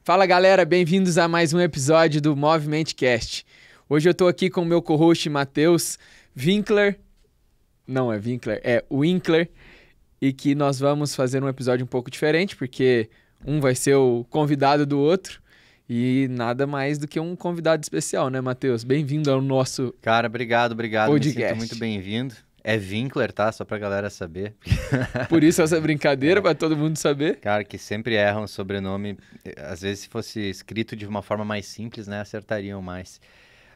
Fala galera, bem-vindos a mais um episódio do MovimentCast. Hoje eu tô aqui com o meu co-host Matheus Winkler, não é Winkler, é Winkler, e que nós vamos fazer um episódio um pouco diferente, porque um vai ser o convidado do outro, e nada mais do que um convidado especial, né, Matheus? Bem-vindo ao nosso Cara, obrigado, me podcast. sinto muito bem-vindo. É Winkler, tá? Só pra galera saber. Por isso essa brincadeira, pra todo mundo saber. Cara, que sempre erram o sobrenome. Às vezes, se fosse escrito de uma forma mais simples, né, acertariam mais.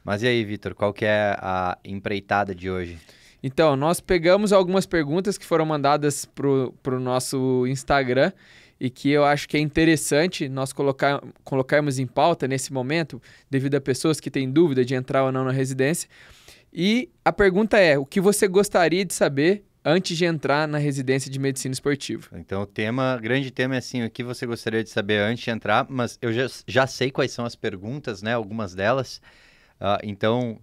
Mas e aí, Vitor, qual que é a empreitada de hoje? Então, nós pegamos algumas perguntas que foram mandadas pro nosso Instagram e que eu acho que é interessante nós colocarmos em pauta nesse momento, devido a pessoas que têm dúvida de entrar ou não na residência. E a pergunta é, o que você gostaria de saber antes de entrar na residência de medicina esportiva? Então, o grande tema é assim, o que você gostaria de saber antes de entrar, mas eu já sei quais são as perguntas, né, algumas delas. Então,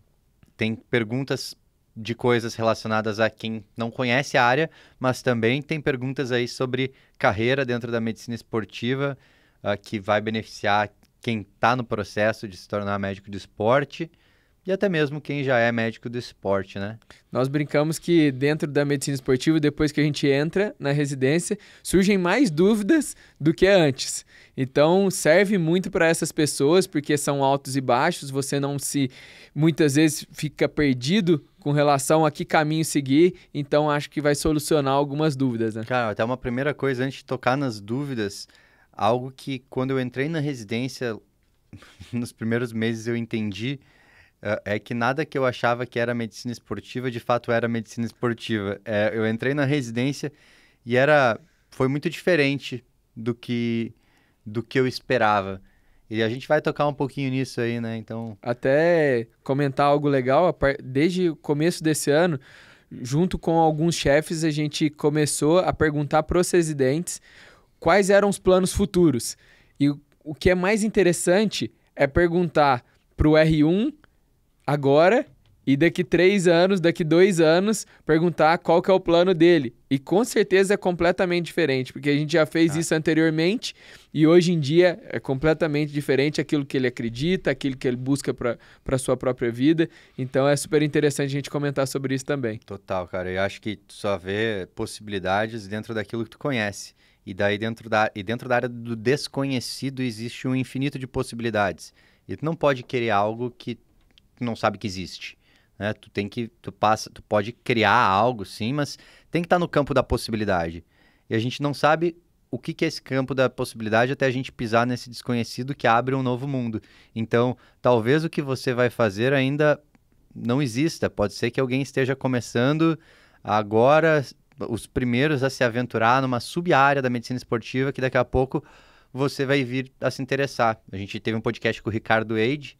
tem perguntas de coisas relacionadas a quem não conhece a área, mas também tem perguntas aí sobre carreira dentro da medicina esportiva, que vai beneficiar quem está no processo de se tornar médico do esporte e até mesmo quem já é médico do esporte, né? Nós brincamos que dentro da medicina esportiva, depois que a gente entra na residência, surgem mais dúvidas do que antes. Então, serve muito para essas pessoas, porque são altos e baixos, você não muitas vezes fica perdido com relação a que caminho seguir, então acho que vai solucionar algumas dúvidas, né? Cara, até uma primeira coisa, antes de tocar nas dúvidas, algo que quando eu entrei na residência, nos primeiros meses eu entendi, é que nada que eu achava que era medicina esportiva, de fato era medicina esportiva. Eu entrei na residência e foi muito diferente do que eu esperava. E a gente vai tocar um pouquinho nisso aí, né? Então, Até comentar algo legal, desde o começo desse ano, junto com alguns chefes, a gente começou a perguntar para os residentes quais eram os planos futuros. E o que é mais interessante é perguntar para o R1 agora e daqui 3 anos, daqui 2 anos, perguntar qual que é o plano dele. E com certeza é completamente diferente, porque a gente já fez isso anteriormente e hoje em dia é completamente diferente aquilo que ele acredita, aquilo que ele busca para a sua própria vida. Então é super interessante a gente comentar sobre isso também. total, cara. Eu acho que tu só vê possibilidades dentro daquilo que tu conhece. E daí dentro da área do desconhecido existe um infinito de possibilidades. E tu não pode querer algo que tu não sabe que existe, né? Tu pode criar algo, sim, mas tem que estar no campo da possibilidade. E a gente não sabe o que é esse campo da possibilidade até a gente pisar nesse desconhecido que abre um novo mundo. Então, talvez o que você vai fazer ainda não exista. Pode ser que alguém esteja começando agora, os primeiros a se aventurar numa sub-área da medicina esportiva que daqui a pouco você vai vir a se interessar. A gente teve um podcast com o Ricardo Eide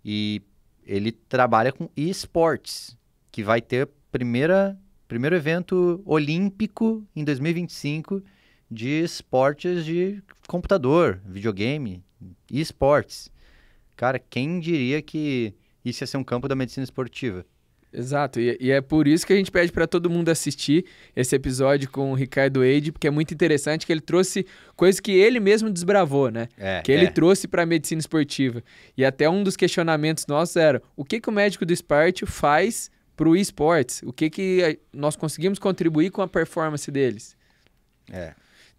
e ele trabalha com eSports, que vai ter primeiro evento olímpico em 2025 de esportes de computador, videogame, eSports. Cara, quem diria que isso ia ser um campo da medicina esportiva? Exato, e é por isso que a gente pede para todo mundo assistir esse episódio com o Ricardo Eide, porque é muito interessante que ele trouxe coisas que ele mesmo desbravou, né? Que ele trouxe para a medicina esportiva. E até um dos questionamentos nossos era, o que o médico do esporte faz para o esportes? O que nós conseguimos contribuir com a performance deles?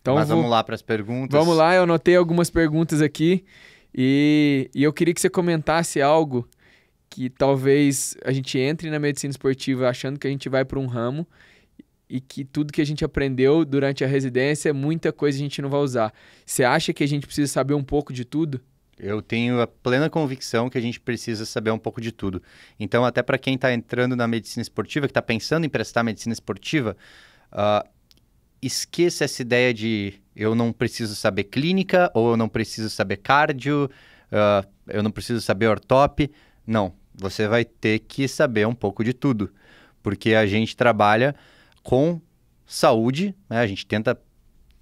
Então, Mas vamos lá para as perguntas. Vamos lá, eu anotei algumas perguntas aqui e eu queria que você comentasse algo que talvez a gente entre na medicina esportiva achando que a gente vai para um ramo e que tudo que a gente aprendeu durante a residência, muita coisa a gente não vai usar. Você acha que a gente precisa saber um pouco de tudo? Eu tenho a plena convicção que a gente precisa saber um pouco de tudo. Então, até para quem está entrando na medicina esportiva, que está pensando em prestar medicina esportiva, esqueça essa ideia de eu não preciso saber clínica, ou eu não preciso saber cardio, eu não preciso saber ortop. Não, você vai ter que saber um pouco de tudo, porque a gente trabalha com saúde, né? A gente tenta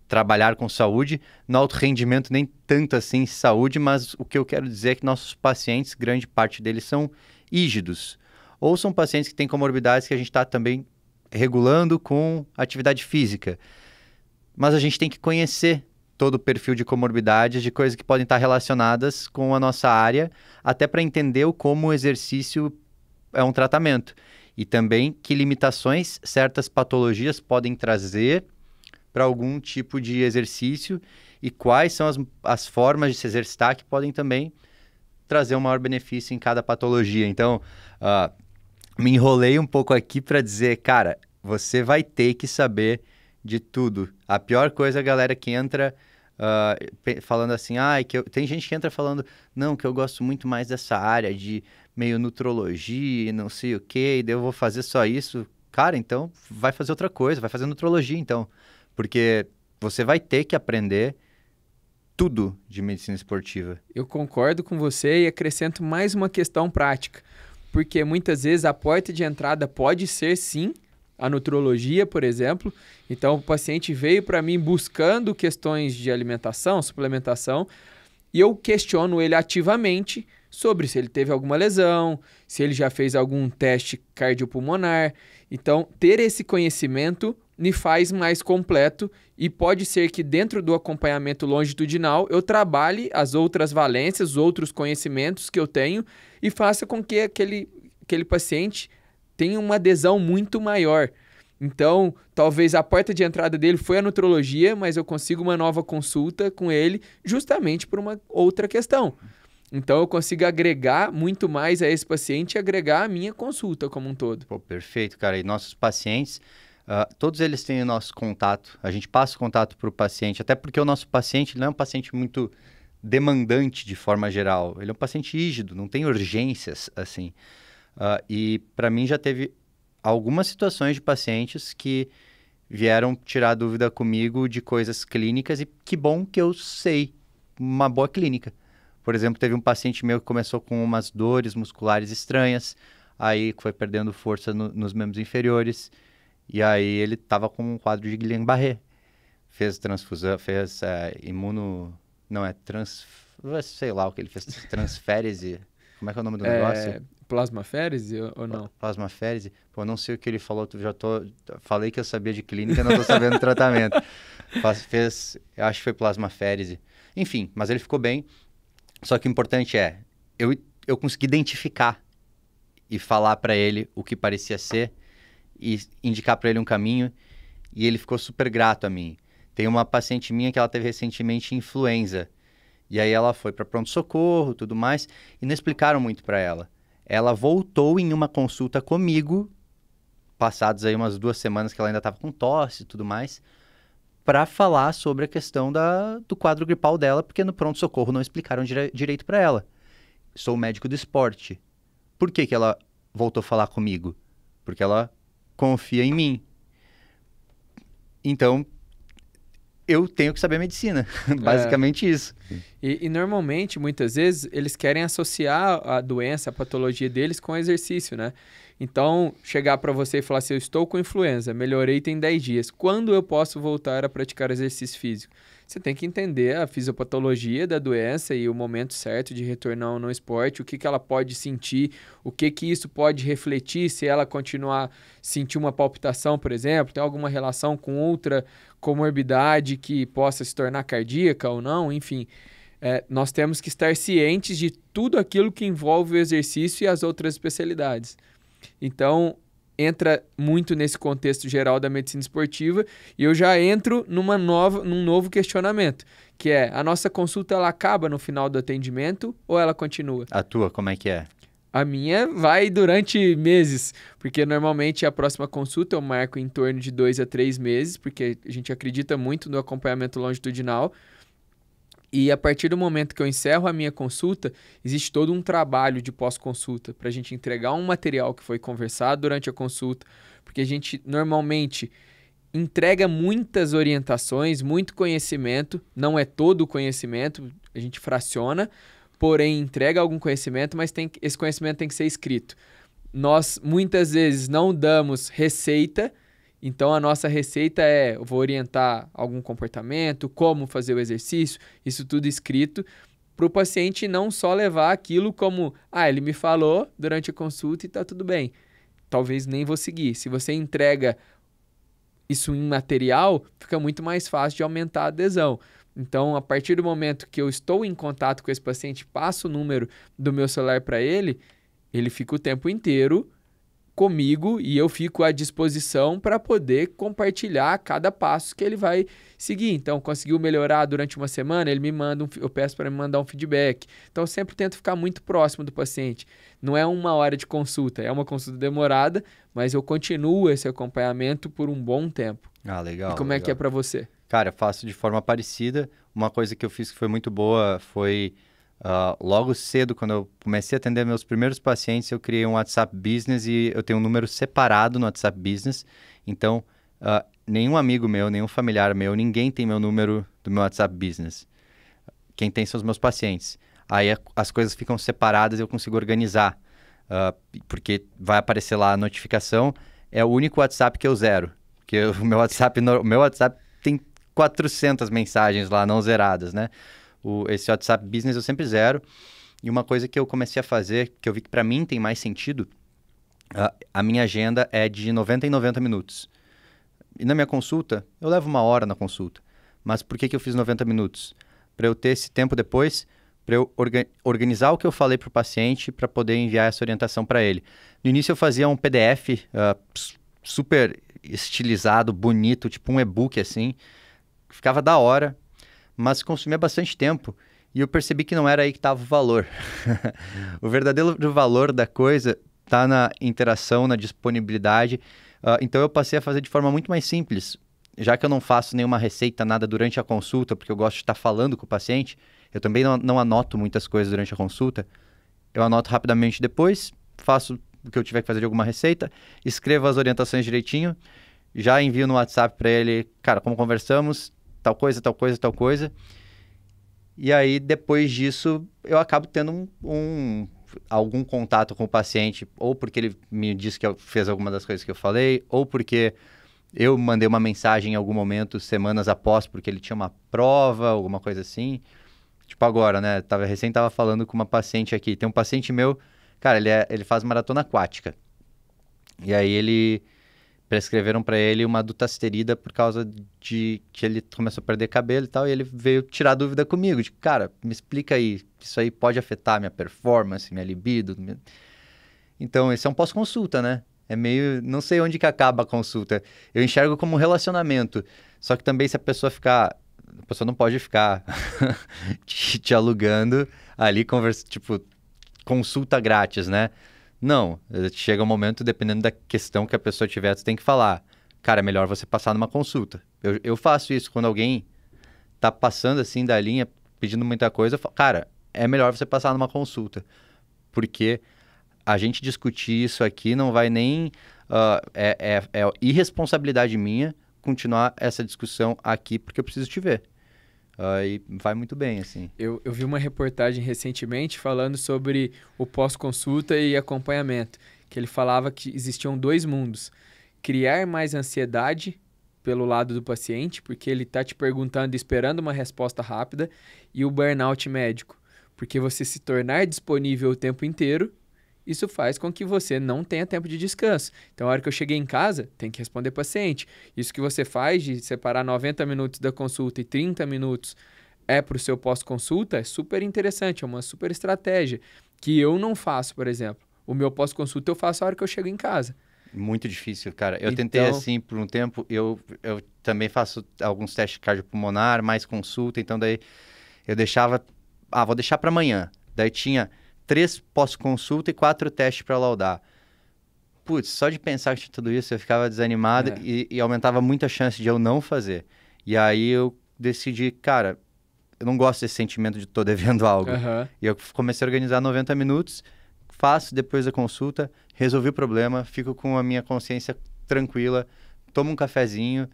trabalhar com saúde, no alto rendimento nem tanto assim saúde, mas o que eu quero dizer é que nossos pacientes, grande parte deles são ígidos, ou são pacientes que têm comorbidades que a gente está também regulando com atividade física. Mas a gente tem que conhecer todo o perfil de comorbidades, de coisas que podem estar relacionadas com a nossa área, até para entender como o exercício é um tratamento. E também que limitações certas patologias podem trazer para algum tipo de exercício e quais são as formas de se exercitar que podem também trazer um maior benefício em cada patologia. Então, me enrolei um pouco aqui para dizer, cara, você vai ter que saber de tudo. A pior coisa é a galera que entra falando assim, tem gente que entra falando, não, que eu gosto muito mais dessa área de meio nutrologia, não sei o quê, e daí eu vou fazer só isso. Cara, então vai fazer outra coisa, vai fazer nutrologia então. Porque você vai ter que aprender tudo de medicina esportiva. Eu concordo com você e acrescento mais uma questão prática. Porque muitas vezes a porta de entrada pode ser, sim, a nutrologia, por exemplo. Então, o paciente veio para mim buscando questões de alimentação, suplementação, e eu questiono ele ativamente sobre se ele teve alguma lesão, se ele já fez algum teste cardiopulmonar. Então, ter esse conhecimento me faz mais completo e pode ser que dentro do acompanhamento longitudinal eu trabalhe as outras valências, os outros conhecimentos que eu tenho e faça com que aquele paciente tenha uma adesão muito maior. Então, talvez a porta de entrada dele foi a nutrologia, mas eu consigo uma nova consulta com ele justamente por uma outra questão. Então, eu consigo agregar muito mais a esse paciente e agregar a minha consulta como um todo. Pô, perfeito, cara. E nossos pacientes, todos eles têm o nosso contato. A gente passa o contato para o paciente, até porque o nosso paciente não é um paciente muito demandante de forma geral. Ele é um paciente rígido, não tem urgências, assim. E para mim já teve algumas situações de pacientes que vieram tirar dúvida comigo de coisas clínicas e que bom que eu sei uma boa clínica. Por exemplo, teve um paciente meu que começou com umas dores musculares estranhas, aí foi perdendo força nos membros inferiores, e aí ele estava com um quadro de Guillain-Barré. Fez transfusão, fez sei lá o que ele fez, transférese. Como é que é o nome do negócio? Plasmaférese ou não? Plasmaférese. Pô, não sei o que ele falou, falei que eu sabia de clínica, não tô sabendo do tratamento. Eu acho que foi plasmaférese. Enfim, mas ele ficou bem. Só que o importante é, eu consegui identificar e falar para ele o que parecia ser e indicar para ele um caminho e ele ficou super grato a mim. Tem uma paciente minha que ela teve recentemente influenza e aí ela foi para pronto-socorro, tudo mais, e não explicaram muito para ela. Ela voltou em uma consulta comigo, passados aí umas 2 semanas que ela ainda estava com tosse e tudo mais, para falar sobre a questão do quadro gripal dela, porque no pronto-socorro não explicaram direito para ela. Sou médico do esporte. Por que ela voltou a falar comigo? Porque ela confia em mim. Então, eu tenho que saber medicina. Basicamente isso. E normalmente, muitas vezes, eles querem associar a doença, a patologia deles com o exercício, né? Então, chegar para você e falar assim, eu estou com influenza, melhorei tem 10 dias. Quando eu posso voltar a praticar exercício físico? Você tem que entender a fisiopatologia da doença e o momento certo de retornar no esporte, o que ela pode sentir, o que isso pode refletir se ela continuar a sentir uma palpitação, por exemplo, tem alguma relação com outra comorbidade que possa se tornar cardíaca ou não, enfim. Nós temos que estar cientes de tudo aquilo que envolve o exercício e as outras especialidades. Então, entra muito nesse contexto geral da medicina esportiva e eu já entro num novo questionamento, que é, a nossa consulta ela acaba no final do atendimento ou ela continua? A tua, como é que é? A minha vai durante meses, porque normalmente a próxima consulta eu marco em torno de 2 a 3 meses, porque a gente acredita muito no acompanhamento longitudinal. E a partir do momento que eu encerro a minha consulta, existe todo um trabalho de pós-consulta para a gente entregar um material que foi conversado durante a consulta, porque a gente normalmente entrega muitas orientações, muito conhecimento, não é todo o conhecimento, a gente fraciona, porém entrega algum conhecimento, mas esse conhecimento tem que ser escrito. Nós muitas vezes não damos receita. Então, a nossa receita eu vou orientar algum comportamento, como fazer o exercício, isso tudo escrito, para o paciente não só levar aquilo como, ele me falou durante a consulta e está tudo bem. Talvez nem vou seguir. Se você entrega isso em material, fica muito mais fácil de aumentar a adesão. Então, a partir do momento que eu estou em contato com esse paciente, passo o número do meu celular para ele, ele fica o tempo inteiro comigo e eu fico à disposição para poder compartilhar cada passo que ele vai seguir. Então, conseguiu melhorar durante uma semana, ele me manda eu peço para me mandar um feedback. Então, eu sempre tento ficar muito próximo do paciente. Não é 1 hora de consulta, é uma consulta demorada, mas eu continuo esse acompanhamento por um bom tempo. Ah, legal. E como é que é para você? Cara, eu faço de forma parecida. Uma coisa que eu fiz que foi muito boa foi logo cedo, quando eu comecei a atender meus primeiros pacientes, eu criei um WhatsApp Business e eu tenho um número separado no WhatsApp Business. Então, nenhum amigo meu, nenhum familiar meu, ninguém tem meu número do meu WhatsApp Business. Quem tem são os meus pacientes. Aí as coisas ficam separadas e eu consigo organizar. Porque vai aparecer lá a notificação. É o único WhatsApp que eu zero. Porque o meu WhatsApp tem 400 mensagens lá não zeradas, né? Esse WhatsApp Business eu sempre zero. E uma coisa que eu comecei a fazer, que eu vi que para mim tem mais sentido, a minha agenda é de 90 em 90 minutos. E na minha consulta, eu levo 1 hora na consulta. Mas por que eu fiz 90 minutos? Para eu ter esse tempo depois, para eu organizar o que eu falei para o paciente, para poder enviar essa orientação para ele. No início eu fazia um PDF super estilizado, bonito, tipo um e-book assim. Ficava da hora, mas consumia bastante tempo. E eu percebi que não era aí que estava o valor. O verdadeiro valor da coisa está na interação, na disponibilidade. Então eu passei a fazer de forma muito mais simples. Já que eu não faço nenhuma receita, nada durante a consulta, porque eu gosto de estar falando com o paciente, eu também não anoto muitas coisas durante a consulta. Eu anoto rapidamente depois, faço o que eu tiver que fazer de alguma receita, escrevo as orientações direitinho, já envio no WhatsApp para ele, cara, como conversamos, tal coisa, tal coisa, tal coisa. E aí, depois disso, eu acabo tendo algum contato com o paciente, ou porque ele me disse que fez alguma das coisas que eu falei, ou porque eu mandei uma mensagem em algum momento, semanas após, porque ele tinha uma prova, alguma coisa assim. Tipo agora, né? Recém tava falando com uma paciente aqui. Tem um paciente meu, cara, ele faz maratona aquática. E aí prescreveram para ele uma dutasterida por causa de que ele começou a perder cabelo e tal, e ele veio tirar dúvida comigo, de cara, me explica aí, isso aí pode afetar minha performance, minha libido? Então, esse é um pós-consulta, né? É meio, não sei onde que acaba a consulta. Eu enxergo como um relacionamento, só que também se a pessoa não pode ficar te alugando ali, tipo, consulta grátis, né? Não, chega um momento, dependendo da questão que a pessoa tiver, você tem que falar, cara, é melhor você passar numa consulta. Eu faço isso quando alguém tá passando assim da linha, pedindo muita coisa, eu falo, cara, é melhor você passar numa consulta, porque a gente discutir isso aqui não vai nem... é irresponsabilidade minha continuar essa discussão aqui, porque eu preciso te ver. E vai muito bem, assim. Eu vi uma reportagem recentemente falando sobre o pós-consulta e acompanhamento, que ele falava que existiam 2 mundos. Criar mais ansiedade pelo lado do paciente, porque ele está te perguntando e esperando uma resposta rápida, e o burnout médico, porque você se tornar disponível o tempo inteiro, isso faz com que você não tenha tempo de descanso. Então, a hora que eu cheguei em casa, tem que responder paciente. Isso que você faz de separar 90 minutos da consulta e 30 minutos para o seu pós-consulta é super interessante, é uma super estratégia que eu não faço, por exemplo. O meu pós-consulta eu faço a hora que eu chego em casa. Muito difícil, cara. Eu tentei assim por um tempo, eu também faço alguns testes cardiopulmonar, mais consulta, então daí eu deixava, vou deixar para amanhã. Daí tinha 3 pós-consulta e 4 testes para laudar. Putz, só de pensar que tinha tudo isso, eu ficava desanimado e aumentava muito a chance de eu não fazer. E aí eu decidi, cara, eu não gosto desse sentimento de tô devendo algo. E eu comecei a organizar 90 minutos, faço depois da consulta, resolvi o problema, fico com a minha consciência tranquila, tomo um cafezinho,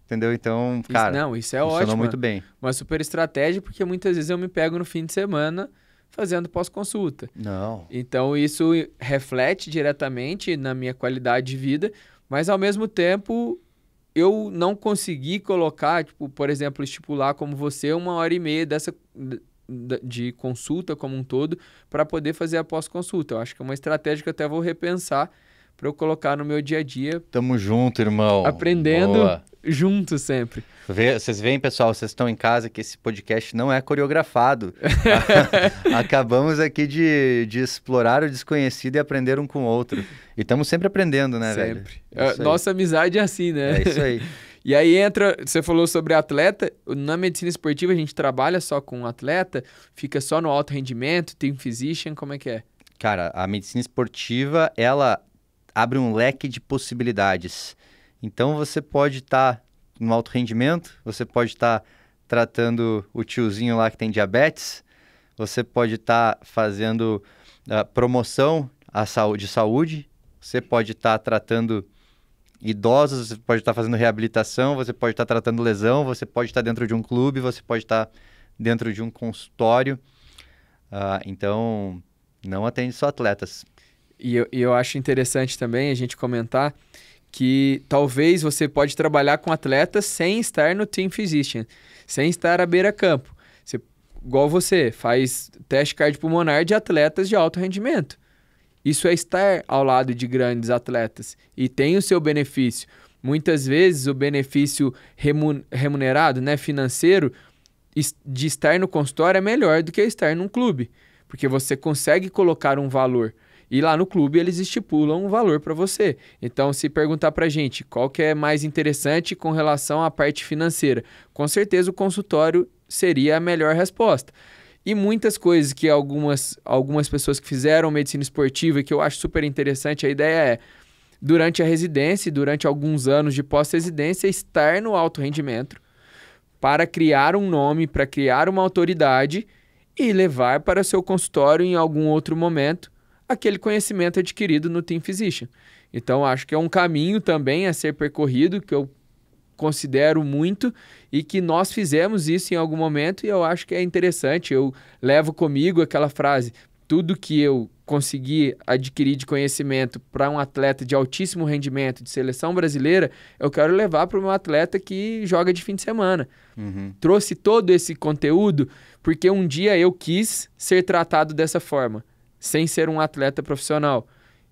entendeu? Então, cara, isso é funcionou ótimo. muito bem. Uma super estratégia, porque muitas vezes eu me pego no fim de semana fazendo pós-consulta. Não. Então, isso reflete diretamente na minha qualidade de vida, mas, ao mesmo tempo, eu não consegui colocar, tipo, por exemplo, estipular como você 1h30 de consulta como um todo para poder fazer a pós-consulta. Eu acho que é uma estratégia que eu até vou repensar para eu colocar no meu dia a dia, Tamo junto, irmão. aprendendo Boa. junto sempre. Vocês veem, pessoal, vocês estão em casa que esse podcast não é coreografado. Acabamos aqui de explorar o desconhecido e aprender um com o outro. E estamos sempre aprendendo, né, velho? Sempre. É isso aí. Nossa amizade é assim, né? É isso aí. E aí entra, você falou sobre atleta, na medicina esportiva a gente trabalha só com atleta, fica só no alto rendimento, team physician, como é que é? Cara, a medicina esportiva, ela abre um leque de possibilidades. Então, você pode estar no alto rendimento, você pode estar tratando o tiozinho lá que tem diabetes, você pode estar fazendo promoção de saúde, você pode estar tratando idosos, você pode estar fazendo reabilitação, você pode estar tratando lesão, você pode estar dentro de um clube, você pode estar dentro de um consultório. Então, não atende só atletas. E eu acho interessante também a gente comentar que talvez você pode trabalhar com atletas sem estar no team physician, sem estar à beira-campo. Igual você, faz teste cardiopulmonar de atletas de alto rendimento. Isso é estar ao lado de grandes atletas e tem o seu benefício. Muitas vezes o benefício remunerado, né, financeiro, de estar no consultório é melhor do que estar num clube, porque você consegue colocar um valor. E lá no clube eles estipulam um valor para você. Então, se perguntar para a gente qual que é mais interessante com relação à parte financeira, com certeza o consultório seria a melhor resposta. E muitas coisas que algumas pessoas que fizeram medicina esportiva, que eu acho super interessante, a ideia é, durante a residência, durante alguns anos de pós-residência, estar no alto rendimento para criar um nome, para criar uma autoridade e levar para seu consultório em algum outro momento aquele conhecimento adquirido no Team Physician. Então, acho que é um caminho também a ser percorrido, que eu considero muito e que nós fizemos isso em algum momento e eu acho que é interessante. Eu levo comigo aquela frase, tudo que eu consegui adquirir de conhecimento para um atleta de altíssimo rendimento de seleção brasileira, eu quero levar para um atleta que joga de fim de semana. Uhum. Trouxe todo esse conteúdo porque um dia eu quis ser tratado dessa forma, sem ser um atleta profissional.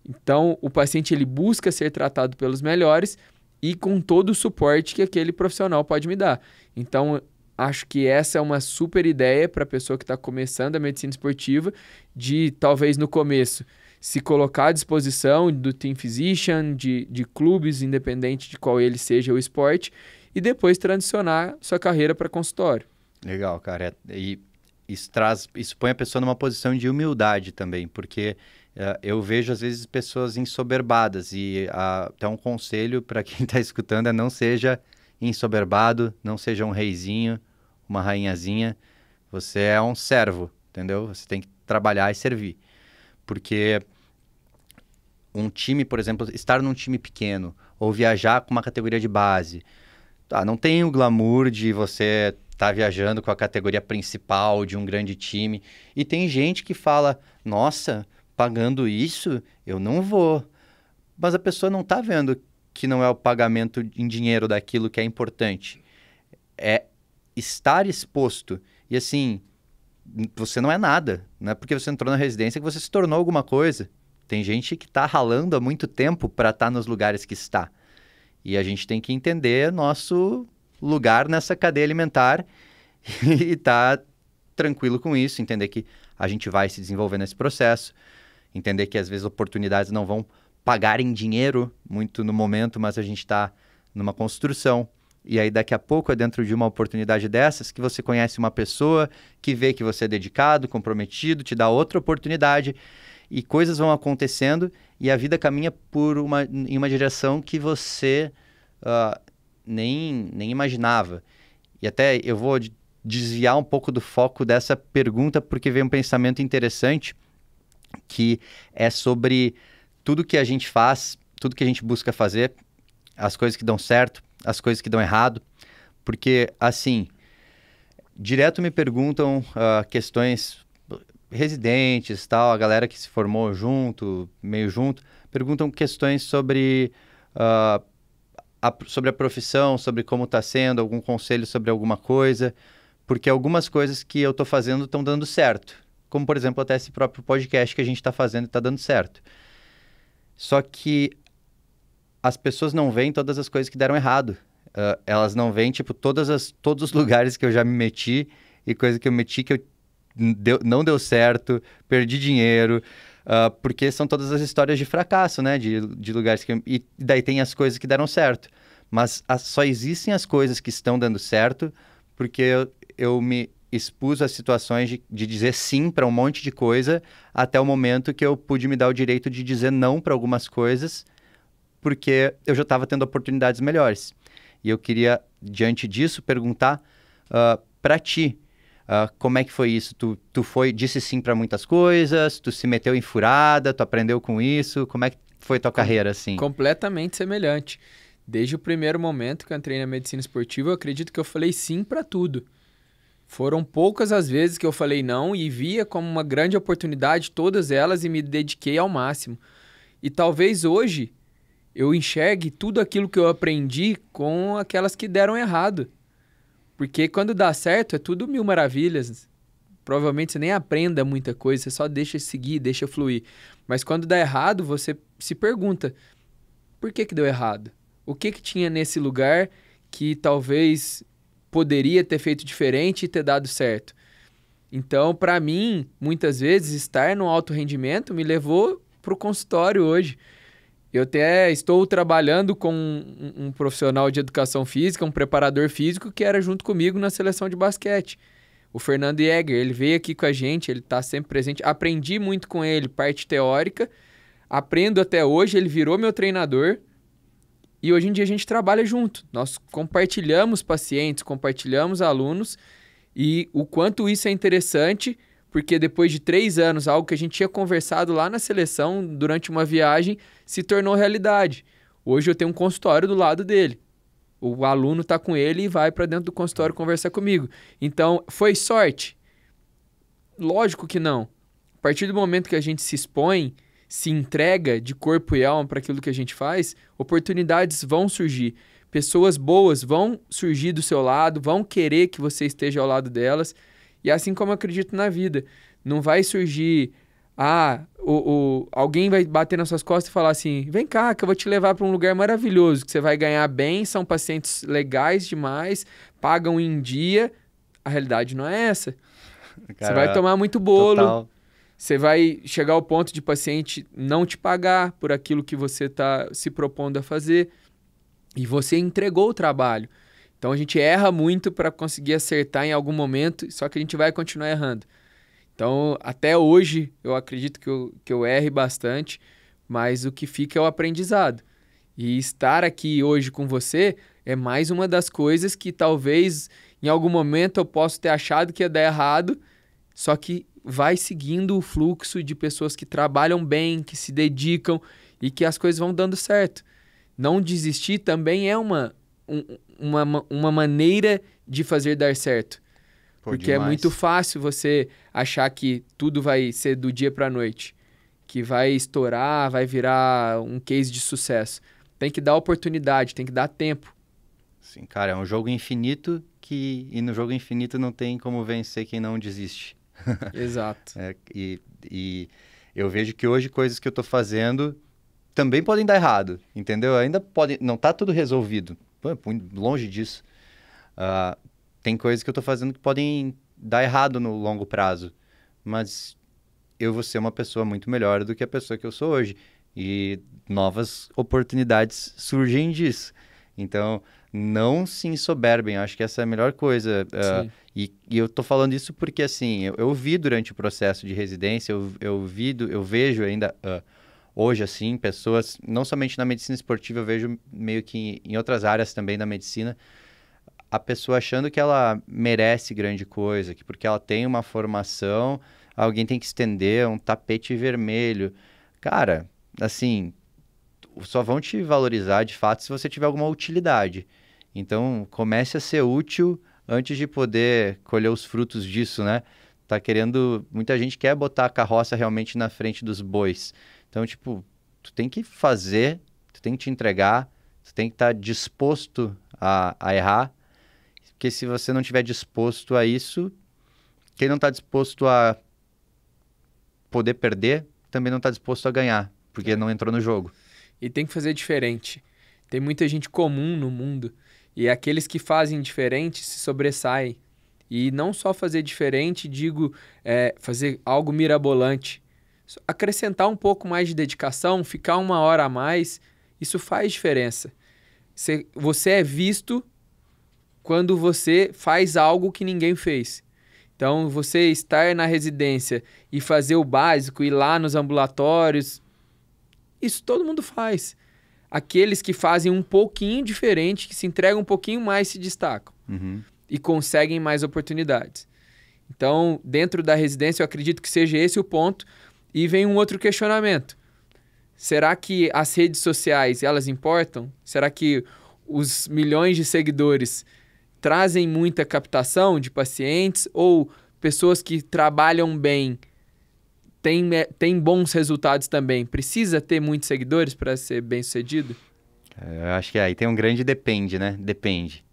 Então, o paciente ele busca ser tratado pelos melhores e com todo o suporte que aquele profissional pode me dar. Então, acho que essa é uma super ideia para a pessoa que está começando a medicina esportiva, de talvez no começo se colocar à disposição do Team Physician, de clubes, independente de qual ele seja o esporte, e depois transicionar sua carreira para consultório. Legal, cara. E isso põe a pessoa numa posição de humildade também, porque eu vejo às vezes pessoas ensoberbadas e até um conselho para quem está escutando é não seja ensoberbado, não seja um reizinho, uma rainhazinha, você é um servo, entendeu? Você tem que trabalhar e servir, porque um time, por exemplo, estar num time pequeno ou viajar com uma categoria de base, não tem o glamour de você estar viajando com a categoria principal de um grande time, e tem gente que fala, nossa, pagando isso, eu não vou. Mas a pessoa não está vendo que não é o pagamento em dinheiro daquilo que é importante. É estar exposto. E assim, você não é nada. Não é porque você entrou na residência que você se tornou alguma coisa. Tem gente que está ralando há muito tempo para estar nos lugares que está. E a gente tem que entender nosso lugar nessa cadeia alimentar e estar tranquilo com isso. Entender que a gente vai se desenvolver nesse processo. Entender que às vezes oportunidades não vão pagar em dinheiro muito no momento, mas a gente está numa construção. E aí daqui a pouco é dentro de uma oportunidade dessas que você conhece uma pessoa que vê que você é dedicado, comprometido, te dá outra oportunidade e coisas vão acontecendo e a vida caminha em uma direção que você nem imaginava. E até eu vou desviar um pouco do foco dessa pergunta porque veio um pensamento interessante que é sobre tudo que a gente faz, tudo que a gente busca fazer, as coisas que dão certo, as coisas que dão errado, porque, assim, direto me perguntam questões residentes, tal, a galera que se formou junto, meio junto, perguntam questões sobre a profissão, sobre como está sendo, algum conselho sobre alguma coisa, porque algumas coisas que eu estou fazendo estão dando certo. Como, por exemplo, até esse próprio podcast que a gente está fazendo e está dando certo. Só que as pessoas não veem todas as coisas que deram errado. Elas não veem, tipo, todos os lugares que eu já me meti e coisa que eu meti que não deu certo, perdi dinheiro, porque são todas as histórias de fracasso, né? De lugares que... E daí tem as coisas que deram certo. Mas só existem as coisas que estão dando certo porque eu me expus a situações de dizer sim para um monte de coisa até o momento que eu pude me dar o direito de dizer não para algumas coisas porque eu já estava tendo oportunidades melhores. E eu queria, diante disso, perguntar para ti, como é que foi isso? Tu disse sim para muitas coisas, tu se meteu em furada, tu aprendeu com isso, como é que foi tua carreira, assim? Completamente semelhante. Desde o primeiro momento que eu entrei na medicina esportiva, eu acredito que eu falei sim para tudo. Foram poucas as vezes que eu falei não e via como uma grande oportunidade todas elas e me dediquei ao máximo. E talvez hoje eu enxergue tudo aquilo que eu aprendi com aquelas que deram errado. Porque quando dá certo é tudo mil maravilhas. Provavelmente você nem aprenda muita coisa, você só deixa seguir, deixa fluir. Mas quando dá errado, você se pergunta, por que que deu errado? O que que tinha nesse lugar que talvez poderia ter feito diferente e ter dado certo? Então, para mim, muitas vezes, estar no alto rendimento me levou para o consultório hoje. Eu até estou trabalhando com um profissional de educação física, um preparador físico, que era junto comigo na seleção de basquete. O Fernando Jäger, ele veio aqui com a gente, ele está sempre presente. Aprendi muito com ele, parte teórica. Aprendo até hoje, ele virou meu treinador. E hoje em dia a gente trabalha junto. Nós compartilhamos pacientes, compartilhamos alunos. E o quanto isso é interessante, porque depois de 3 anos, algo que a gente tinha conversado lá na seleção, durante uma viagem, se tornou realidade. Hoje eu tenho um consultório do lado dele. O aluno está com ele e vai para dentro do consultório conversar comigo. Então, foi sorte? Lógico que não. A partir do momento que a gente se expõe, se entrega de corpo e alma para aquilo que a gente faz, oportunidades vão surgir. Pessoas boas vão surgir do seu lado, vão querer que você esteja ao lado delas. E assim como eu acredito na vida, não vai surgir... alguém vai bater nas suas costas e falar assim, vem cá que eu vou te levar para um lugar maravilhoso, que você vai ganhar bem, são pacientes legais demais, pagam em dia. A realidade não é essa. Cara, você vai tomar muito bolo, total. Você vai chegar ao ponto de paciente não te pagar por aquilo que você está se propondo a fazer e você entregou o trabalho. Então a gente erra muito para conseguir acertar em algum momento, só que a gente vai continuar errando. Então, até hoje, eu acredito que eu erre bastante, mas o que fica é o aprendizado. E estar aqui hoje com você é mais uma das coisas que talvez em algum momento eu possa ter achado que ia dar errado, só que vai seguindo o fluxo de pessoas que trabalham bem, que se dedicam e que as coisas vão dando certo. Não desistir também é uma maneira de fazer dar certo. Pô, Porque é demais. muito fácil você achar que tudo vai ser do dia para a noite, que vai estourar, vai virar um case de sucesso. Tem que dar oportunidade, tem que dar tempo. Sim, cara, é um jogo infinito e no jogo infinito não tem como vencer quem não desiste. Exato. E eu vejo que hoje coisas que eu tô fazendo também podem dar errado, entendeu? Ainda pode, não tá tudo resolvido, longe disso. Tem coisas que eu tô fazendo que podem dar errado no longo prazo, mas eu vou ser uma pessoa muito melhor do que a pessoa que eu sou hoje. E novas oportunidades surgem disso. Então, não se ensoberbem, acho que essa é a melhor coisa. Sim. E eu tô falando isso porque, assim, eu vi durante o processo de residência, eu vejo ainda hoje, assim, pessoas, não somente na medicina esportiva, eu vejo meio que em outras áreas também da medicina, a pessoa achando que ela merece grande coisa, que porque ela tem uma formação, alguém tem que estender um tapete vermelho. Cara, assim, só vão te valorizar de fato se você tiver alguma utilidade. Então, comece a ser útil antes de poder colher os frutos disso, né? Tá querendo... Muita gente quer botar a carroça realmente na frente dos bois. Então, tipo, tu tem que fazer, tu tem que te entregar, tu tem que estar disposto a errar. Porque se você não estiver disposto a isso, quem não está disposto a poder perder, também não está disposto a ganhar. porque não entrou no jogo. E tem que fazer diferente. Tem muita gente comum no mundo e aqueles que fazem diferente se sobressaem. E não só fazer diferente, digo, fazer algo mirabolante. Acrescentar um pouco mais de dedicação, ficar 1 hora a mais, isso faz diferença. Você é visto quando você faz algo que ninguém fez. Então, você estar na residência e fazer o básico, ir lá nos ambulatórios, isso todo mundo faz. Aqueles que fazem um pouquinho diferente, que se entregam um pouquinho mais, se destacam. E conseguem mais oportunidades. Então, dentro da residência, eu acredito que seja esse o ponto. E vem um outro questionamento. Será que as redes sociais, elas importam? Será que os milhões de seguidores trazem muita captação de pacientes? Ou pessoas que trabalham bem têm bons resultados também? Precisa ter muitos seguidores para ser bem-sucedido? Eu acho que aí tem um grande depende, né? Depende.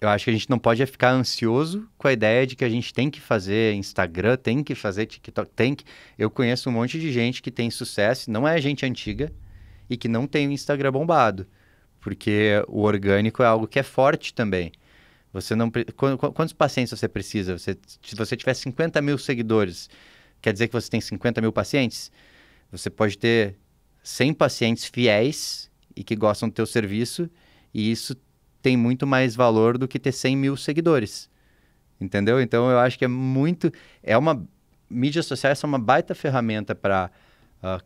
Eu acho que a gente não pode ficar ansioso com a ideia de que a gente tem que fazer Instagram, tem que fazer TikTok, Eu conheço um monte de gente que tem sucesso, não é gente antiga, e que não tem o Instagram bombado, porque o orgânico é algo que é forte também. Você não... Quantos pacientes você precisa? Se você tiver 50 mil seguidores, quer dizer que você tem 50 mil pacientes? Você pode ter 100 pacientes fiéis e que gostam do teu serviço, e isso tem muito mais valor do que ter 100 mil seguidores, entendeu? Então, eu acho que mídias sociais são uma baita ferramenta para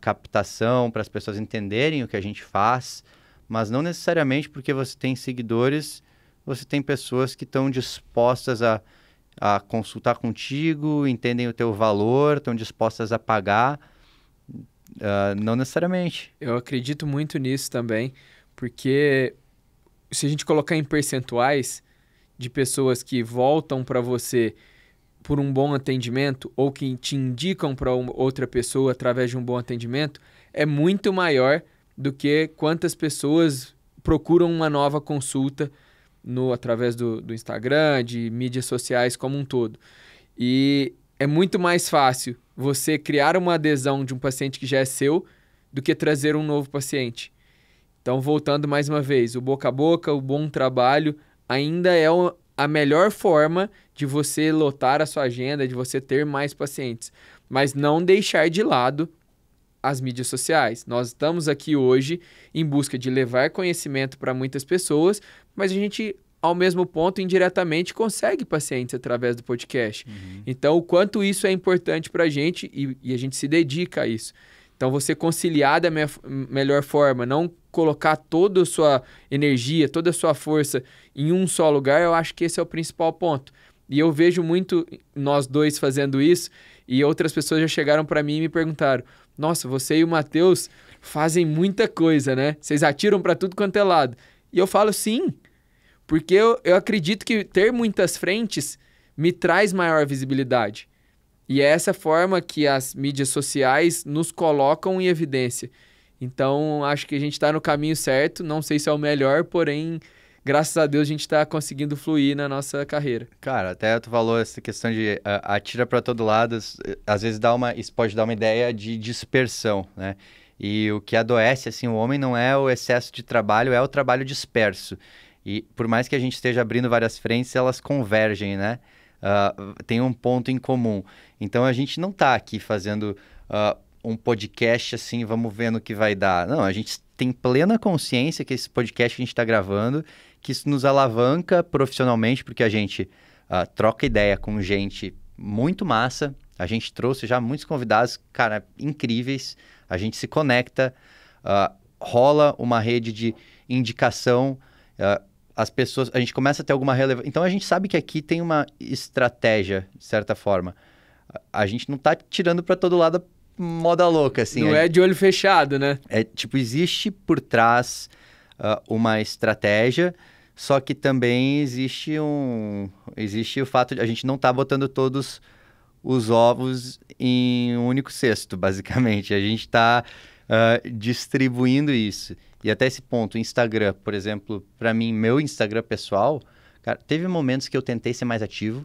captação, para as pessoas entenderem o que a gente faz, mas não necessariamente porque você tem seguidores, você tem pessoas que estão dispostas a consultar contigo, entendem o teu valor, estão dispostas a pagar, não necessariamente. Eu acredito muito nisso também, porque se a gente colocar em percentuais de pessoas que voltam para você por um bom atendimento ou que te indicam para outra pessoa através de um bom atendimento, é muito maior do que quantas pessoas procuram uma nova consulta através do Instagram, de mídias sociais como um todo. E é muito mais fácil você criar uma adesão de um paciente que já é seu do que trazer um novo paciente. Então, voltando mais uma vez, o boca a boca, o bom trabalho, ainda é a melhor forma de você lotar a sua agenda, de você ter mais pacientes. Mas não deixar de lado as mídias sociais. Nós estamos aqui hoje em busca de levar conhecimento para muitas pessoas, mas a gente, ao mesmo ponto, indiretamente, consegue pacientes através do podcast. Então, o quanto isso é importante para a gente e a gente se dedica a isso. Então, você conciliar da melhor forma, não colocar toda a sua energia, toda a sua força em um só lugar, eu acho que esse é o principal ponto. E eu vejo muito nós dois fazendo isso, e outras pessoas já chegaram para mim e me perguntaram: nossa, você e o Matheus fazem muita coisa, né? Vocês atiram para tudo quanto é lado. E eu falo sim, porque eu acredito que ter muitas frentes me traz maior visibilidade. E é essa forma que as mídias sociais nos colocam em evidência. Então, acho que a gente está no caminho certo. Não sei se é o melhor, porém, graças a Deus, a gente está conseguindo fluir na nossa carreira. Cara, até tu falou essa questão de atira para todo lado. Às vezes isso pode dar uma ideia de dispersão, né? E o que adoece, assim, o homem não é o excesso de trabalho, é o trabalho disperso. E por mais que a gente esteja abrindo várias frentes, elas convergem, né? Tem um ponto em comum. Então, a gente não está aqui fazendo um podcast assim, vamos ver no que vai dar. Não, a gente tem plena consciência que esse podcast que a gente está gravando, que isso nos alavanca profissionalmente, porque a gente troca ideia com gente muito massa. A gente trouxe já muitos convidados, cara, incríveis. A gente se conecta, rola uma rede de indicação, as pessoas, a gente começa a ter alguma relevância. Então, a gente sabe que aqui tem uma estratégia, de certa forma. A gente não está tirando para todo lado moda louca, assim. Não é de olho fechado, né? Existe por trás uma estratégia, só que também existe o fato de a gente não estar botando todos os ovos em um único cesto, basicamente. A gente está distribuindo isso. E até esse ponto, o Instagram, por exemplo, para mim, meu Instagram pessoal, cara, teve momentos que eu tentei ser mais ativo.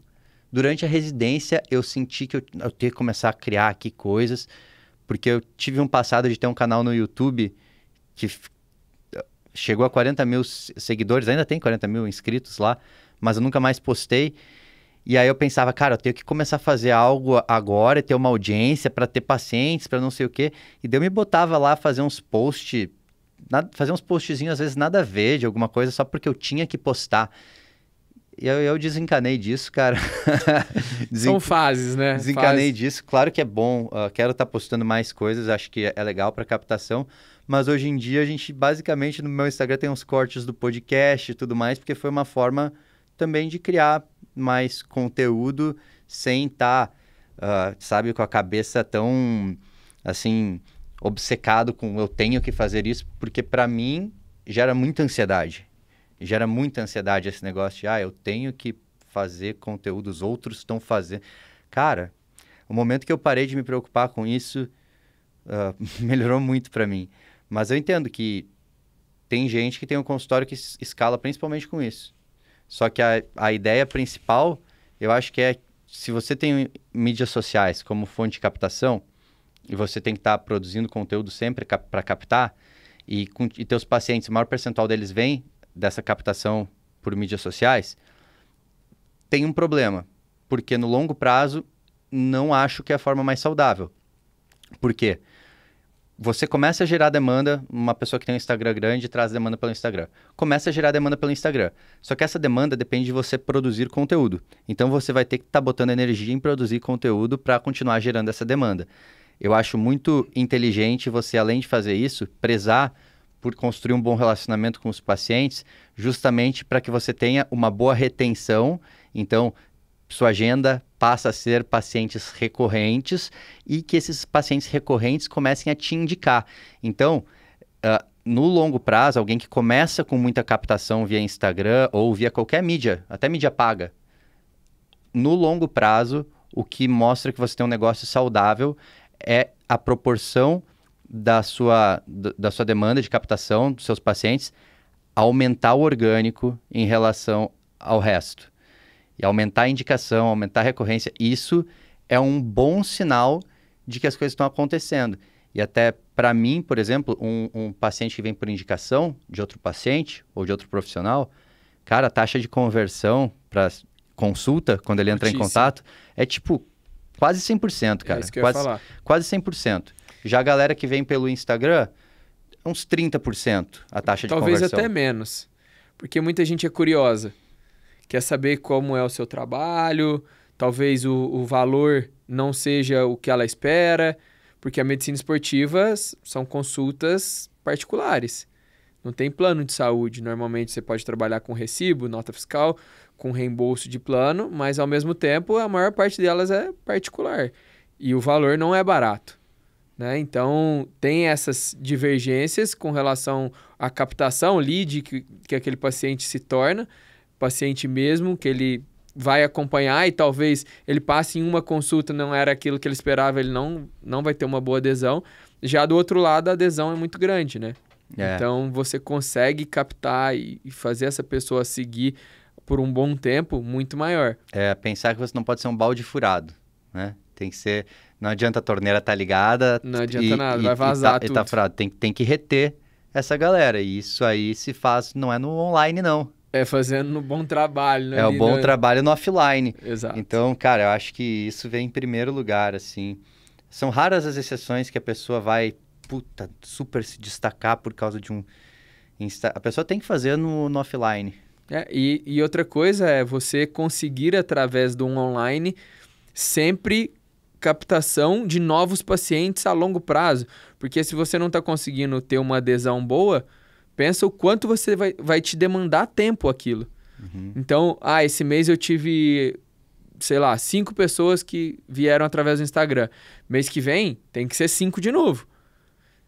Durante a residência, eu senti que eu tinha que começar a criar aqui coisas, Porque eu tive um passado de ter um canal no YouTube que chegou a 40 mil seguidores, ainda tem 40 mil inscritos lá, mas eu nunca mais postei. E aí eu pensava, cara, eu tenho que começar a fazer algo agora, ter uma audiência para ter pacientes, para não sei o quê. E daí eu me botava lá a fazer uns posts, fazer uns postzinhos às vezes nada a ver de alguma coisa, só porque eu tinha que postar. E eu desencanei disso, cara. São fases, né? Desencanei disso. Claro que é bom, quero estar postando mais coisas, acho que é legal para captação. Mas hoje em dia a gente, basicamente, no meu Instagram tem uns cortes do podcast e tudo mais, porque foi uma forma também de criar mais conteúdo sem estar, sabe, com a cabeça tão, assim, obcecado com eu tenho que fazer isso, porque para mim gera muita ansiedade. Gera muita ansiedade esse negócio de, eu tenho que fazer conteúdo, os outros estão fazendo. Cara, o momento que eu parei de me preocupar com isso, melhorou muito para mim. Mas eu entendo que tem gente que tem um consultório que escala principalmente com isso. Só que a ideia principal, eu acho que é, se você tem mídias sociais como fonte de captação, e você tem que estar produzindo conteúdo sempre para captar, e teus pacientes, o maior percentual deles vem dessa captação por mídias sociais, tem um problema. Porque no longo prazo, não acho que é a forma mais saudável. Por quê? Você começa a gerar demanda, uma pessoa que tem um Instagram grande traz demanda pelo Instagram. Começa a gerar demanda pelo Instagram. Só que essa demanda depende de você produzir conteúdo. Então você vai ter que estar botando energia em produzir conteúdo para continuar gerando essa demanda. Eu acho muito inteligente você, além de fazer isso, prezar por construir um bom relacionamento com os pacientes, justamente para que você tenha uma boa retenção. Então, sua agenda passa a ser pacientes recorrentes e que esses pacientes recorrentes comecem a te indicar. Então, no longo prazo, alguém que começa com muita captação via Instagram ou via qualquer mídia, até mídia paga, no longo prazo, o que mostra que você tem um negócio saudável é a proporção da sua demanda de captação dos seus pacientes aumentar o orgânico em relação ao resto. E aumentar a indicação, aumentar a recorrência, isso é um bom sinal de que as coisas estão acontecendo. E até para mim, por exemplo, um paciente que vem por indicação de outro paciente ou de outro profissional, cara, a taxa de conversão para consulta, quando ele entra em contato, é tipo quase 100%, cara. É isso que eu ia falar. Quase 100%. Já a galera que vem pelo Instagram, uns 30% a taxa de conversão. Talvez até menos, porque muita gente é curiosa. Quer saber como é o seu trabalho, talvez o valor não seja o que ela espera, porque a medicina esportiva são consultas particulares. Não tem plano de saúde. Normalmente você pode trabalhar com recibo, nota fiscal, com reembolso de plano, mas ao mesmo tempo a maior parte delas é particular. E o valor não é barato, né? Então tem essas divergências com relação à captação, lead que aquele paciente se torna, paciente mesmo, que ele vai acompanhar e talvez ele passe em uma consulta, não era aquilo que ele esperava, ele não vai ter uma boa adesão. Já do outro lado, a adesão é muito grande, né? É. Então, você consegue captar e fazer essa pessoa seguir por um bom tempo muito maior. Pensar que você não pode ser um balde furado, né? Tem que ser... Não adianta a torneira estar ligada... Não adianta nada, vai vazar tudo. E tá furado. Tem que reter essa galera. E isso aí se faz... Não é no online, não. É fazendo um bom trabalho. Né? É o bom trabalho no offline. Exato. Então, cara, eu acho que isso vem em primeiro lugar, assim. São raras as exceções que a pessoa vai, super se destacar por causa de um... A pessoa tem que fazer no offline. E outra coisa é você conseguir, através do online, sempre captação de novos pacientes a longo prazo. Porque se você não está conseguindo ter uma adesão boa... Pensa o quanto você vai te demandar tempo aquilo. Uhum. Então, esse mês eu tive, 5 pessoas que vieram através do Instagram. Mês que vem, tem que ser 5 de novo.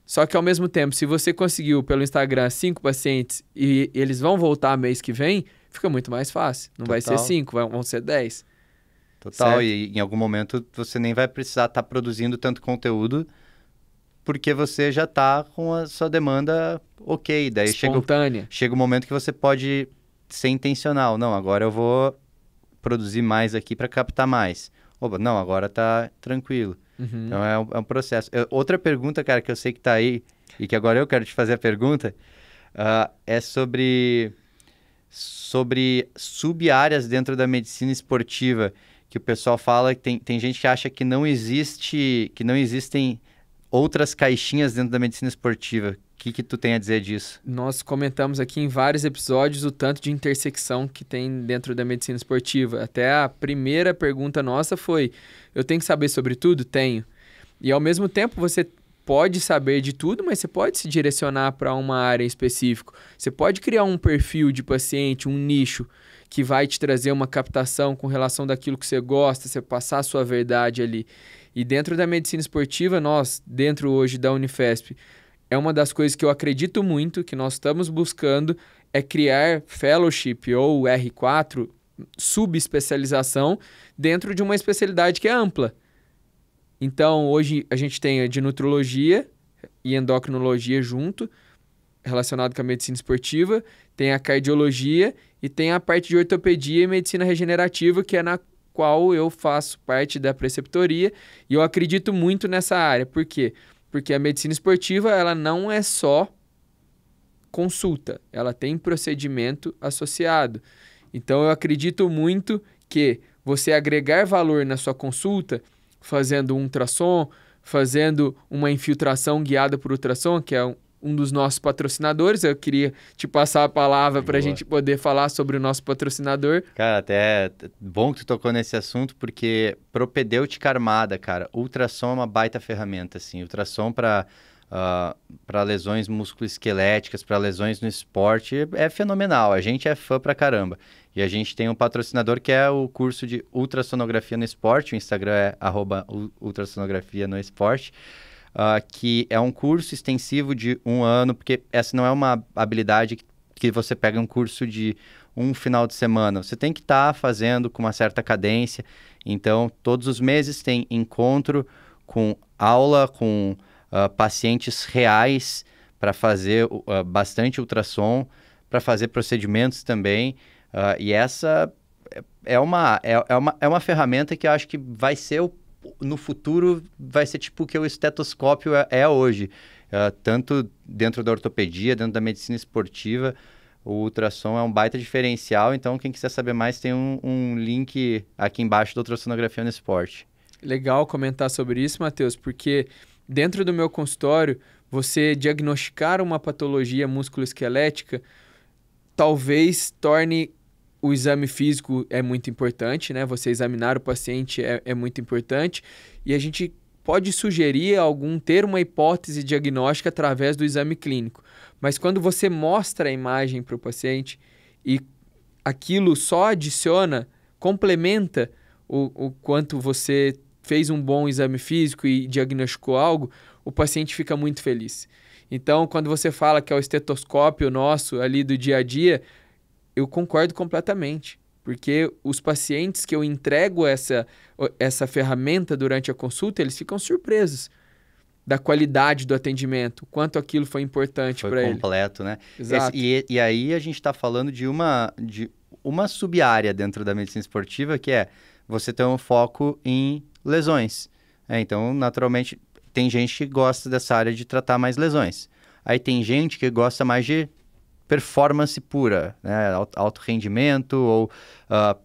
Só que ao mesmo tempo, se você conseguiu pelo Instagram 5 pacientes e eles vão voltar mês que vem, fica muito mais fácil. Não vai ser 5, vão ser 10. Total, certo? E em algum momento você nem vai precisar estar produzindo tanto conteúdo porque você já está com a sua demanda ok. Daí espontânea. Chega o momento que você pode ser intencional. Não, agora eu vou produzir mais aqui para captar mais. Opa, não, agora tá tranquilo. Uhum. Então é um processo. Outra pergunta, cara, que eu sei que tá aí e que agora eu quero te fazer a pergunta, é sobre sub-áreas dentro da medicina esportiva, que o pessoal fala que tem gente que acha que não existem outras caixinhas dentro da medicina esportiva. O que tu tem a dizer disso? Nós comentamos aqui em vários episódios o tanto de intersecção que tem dentro da medicina esportiva. Até a primeira pergunta nossa foi: eu tenho que saber sobre tudo? Tenho. E ao mesmo tempo você pode saber de tudo, mas você pode se direcionar para uma área em específico. Você pode criar um perfil de paciente, um nicho que vai te trazer uma captação com relação daquilo que você gosta, você passar a sua verdade ali. E dentro da medicina esportiva, nós, dentro hoje da Unifesp, é uma das coisas que eu acredito muito, que nós estamos buscando, é criar fellowship ou R4, subespecialização, dentro de uma especialidade que é ampla. Então, hoje a gente tem a de nutrologia e endocrinologia junto, relacionado com a medicina esportiva, tem a cardiologia e tem a parte de ortopedia e medicina regenerativa, que é na qual eu faço parte da preceptoria, e eu acredito muito nessa área. Por quê? Porque a medicina esportiva, ela não é só consulta, ela tem procedimento associado. Então, eu acredito muito que você agregar valor na sua consulta, fazendo um ultrassom, fazendo uma infiltração guiada por ultrassom, que é um dos nossos patrocinadores. Eu queria te passar a palavra para a gente poder falar sobre o nosso patrocinador. Cara, até bom que tu tocou nesse assunto, porque propedêutica armada, cara, ultrassom é uma baita ferramenta, assim. Ultrassom para lesões musculoesqueléticas, para lesões no esporte, é fenomenal. A gente é fã pra caramba. E a gente tem um patrocinador que é o curso de ultrassonografia no esporte, o Instagram é @ultrassonografia no esporte, que é um curso extensivo de 1 ano, porque essa não é uma habilidade que você pega um curso de um final de semana. Você tem que estar fazendo com uma certa cadência. Então, todos os meses tem encontro com aula, com pacientes reais para fazer bastante ultrassom, para fazer procedimentos também. E essa é uma ferramenta que eu acho que vai ser, no futuro, vai ser tipo o que o estetoscópio é hoje. Tanto dentro da ortopedia, dentro da medicina esportiva, o ultrassom é um baita diferencial. Então, quem quiser saber mais, tem um link aqui embaixo da ultrassonografia no esporte. Legal comentar sobre isso, Matheus, porque dentro do meu consultório, você diagnosticar uma patologia musculoesquelética talvez torne o exame físico é muito importante, né? Você examinar o paciente é muito importante, e a gente pode sugerir ter uma hipótese diagnóstica através do exame clínico. Mas quando você mostra a imagem para o paciente e aquilo só adiciona, complementa o quanto você fez um bom exame físico e diagnosticou algo, o paciente fica muito feliz. Então, quando você fala que é o estetoscópio nosso ali do dia a dia, eu concordo completamente, porque os pacientes que eu entrego essa ferramenta durante a consulta, eles ficam surpresos da qualidade do atendimento, quanto aquilo foi importante para ele. Foi completo, né? Exato. E aí a gente está falando de uma sub-área dentro da medicina esportiva, que é você ter um foco em lesões. Então, naturalmente, tem gente que gosta dessa área de tratar mais lesões. Aí tem gente que gosta mais de performance pura, né? Alto rendimento ou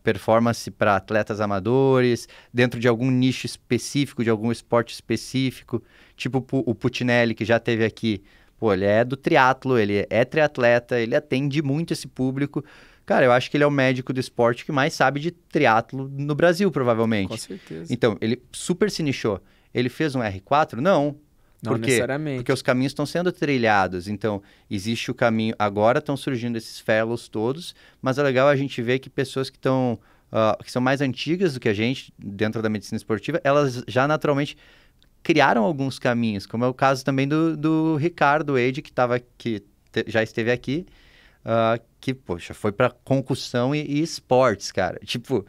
performance para atletas amadores, dentro de algum nicho específico, de algum esporte específico, tipo o Putinelli, que já teve aqui. Pô, ele é do triatlo, ele é triatleta, ele atende muito esse público. Cara, eu acho que ele é o médico do esporte que mais sabe de triatlo no Brasil, provavelmente. Com certeza. Então, ele super se nichou. Ele fez um R4? Não. Não necessariamente. Porque os caminhos estão sendo trilhados. Então, existe o caminho... Agora estão surgindo esses fellows todos, mas é legal a gente ver que pessoas que são mais antigas do que a gente, dentro da medicina esportiva, elas já naturalmente criaram alguns caminhos, como é o caso também do Ricardo Eide, que já esteve aqui, que, poxa, foi para concussão e esportes, cara. Tipo,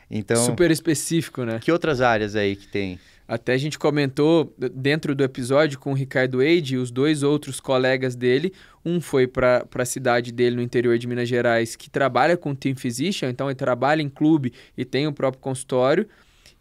então... Super específico, né? Que outras áreas aí que tem? Até a gente comentou dentro do episódio com o Ricardo Eide, os 2 outros colegas dele. Um foi para a cidade dele no interior de Minas Gerais, que trabalha com Team Physician, então ele trabalha em clube e tem o próprio consultório.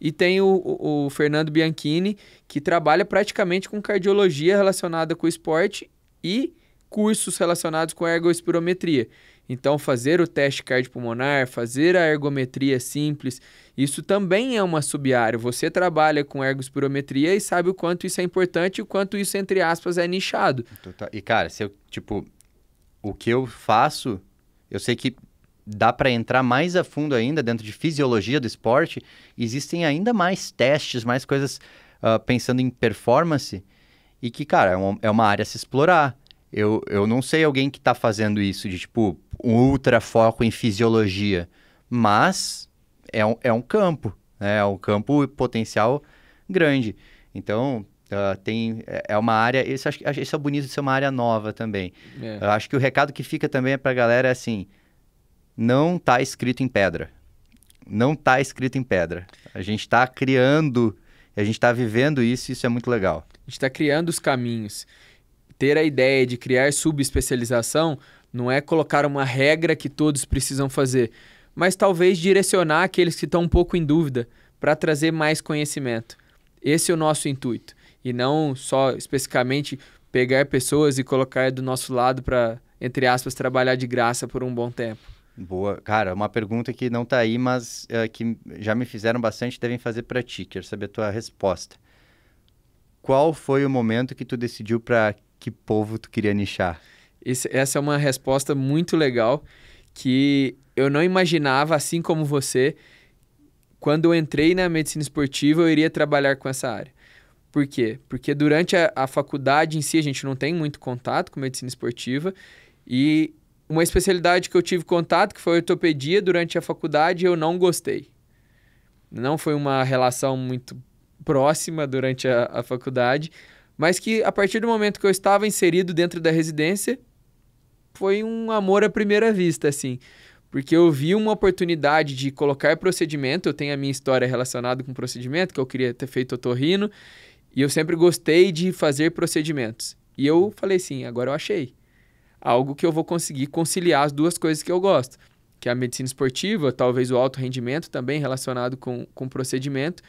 E tem o Fernando Bianchini, que trabalha praticamente com cardiologia relacionada com o esporte e cursos relacionados com a ergospirometria. Então, fazer o teste cardiopulmonar, fazer a ergometria simples, isso também é uma sub-área. Você trabalha com ergospirometria e sabe o quanto isso é importante e o quanto isso, entre aspas, é nichado. E, cara, se eu, tipo, o que eu faço, eu sei que dá para entrar mais a fundo ainda dentro de fisiologia do esporte. Existem ainda mais testes, mais coisas pensando em performance e que, cara, é uma área a se explorar. Eu não sei alguém que está fazendo isso de, tipo, um ultra foco em fisiologia, mas é um campo, né? É um campo potencial grande. Então, é uma área... Isso é bonito de ser uma área nova também. Eu acho que o recado que fica também para a galera é assim, não está escrito em pedra. Não está escrito em pedra. A gente está criando, a gente está vivendo isso e isso é muito legal. A gente está criando os caminhos. Ter a ideia de criar subespecialização não é colocar uma regra que todos precisam fazer, mas talvez direcionar aqueles que estão um pouco em dúvida para trazer mais conhecimento. Esse é o nosso intuito. E não só especificamente pegar pessoas e colocar do nosso lado para, entre aspas, trabalhar de graça por um bom tempo. Boa. Cara, uma pergunta que não está aí, mas que já me fizeram bastante, devem fazer para ti. Quero saber a tua resposta. Qual foi o momento que tu decidiu para que povo tu queria nichar? Essa é uma resposta muito legal que eu não imaginava, assim como você, quando eu entrei na medicina esportiva, eu iria trabalhar com essa área. Por quê? Porque durante a faculdade em si, a gente não tem muito contato com medicina esportiva e uma especialidade que eu tive contato, que foi ortopedia, durante a faculdade eu não gostei. Não foi uma relação muito próxima durante a faculdade, mas que a partir do momento que eu estava inserido dentro da residência, foi um amor à primeira vista, assim. Porque eu vi uma oportunidade de colocar procedimento, eu tenho a minha história relacionada com procedimento, que eu queria ter feito otorrino, e eu sempre gostei de fazer procedimentos. E eu falei assim, agora eu achei algo que eu vou conseguir conciliar as duas coisas que eu gosto, que é a medicina esportiva, talvez o alto rendimento também relacionado com procedimento.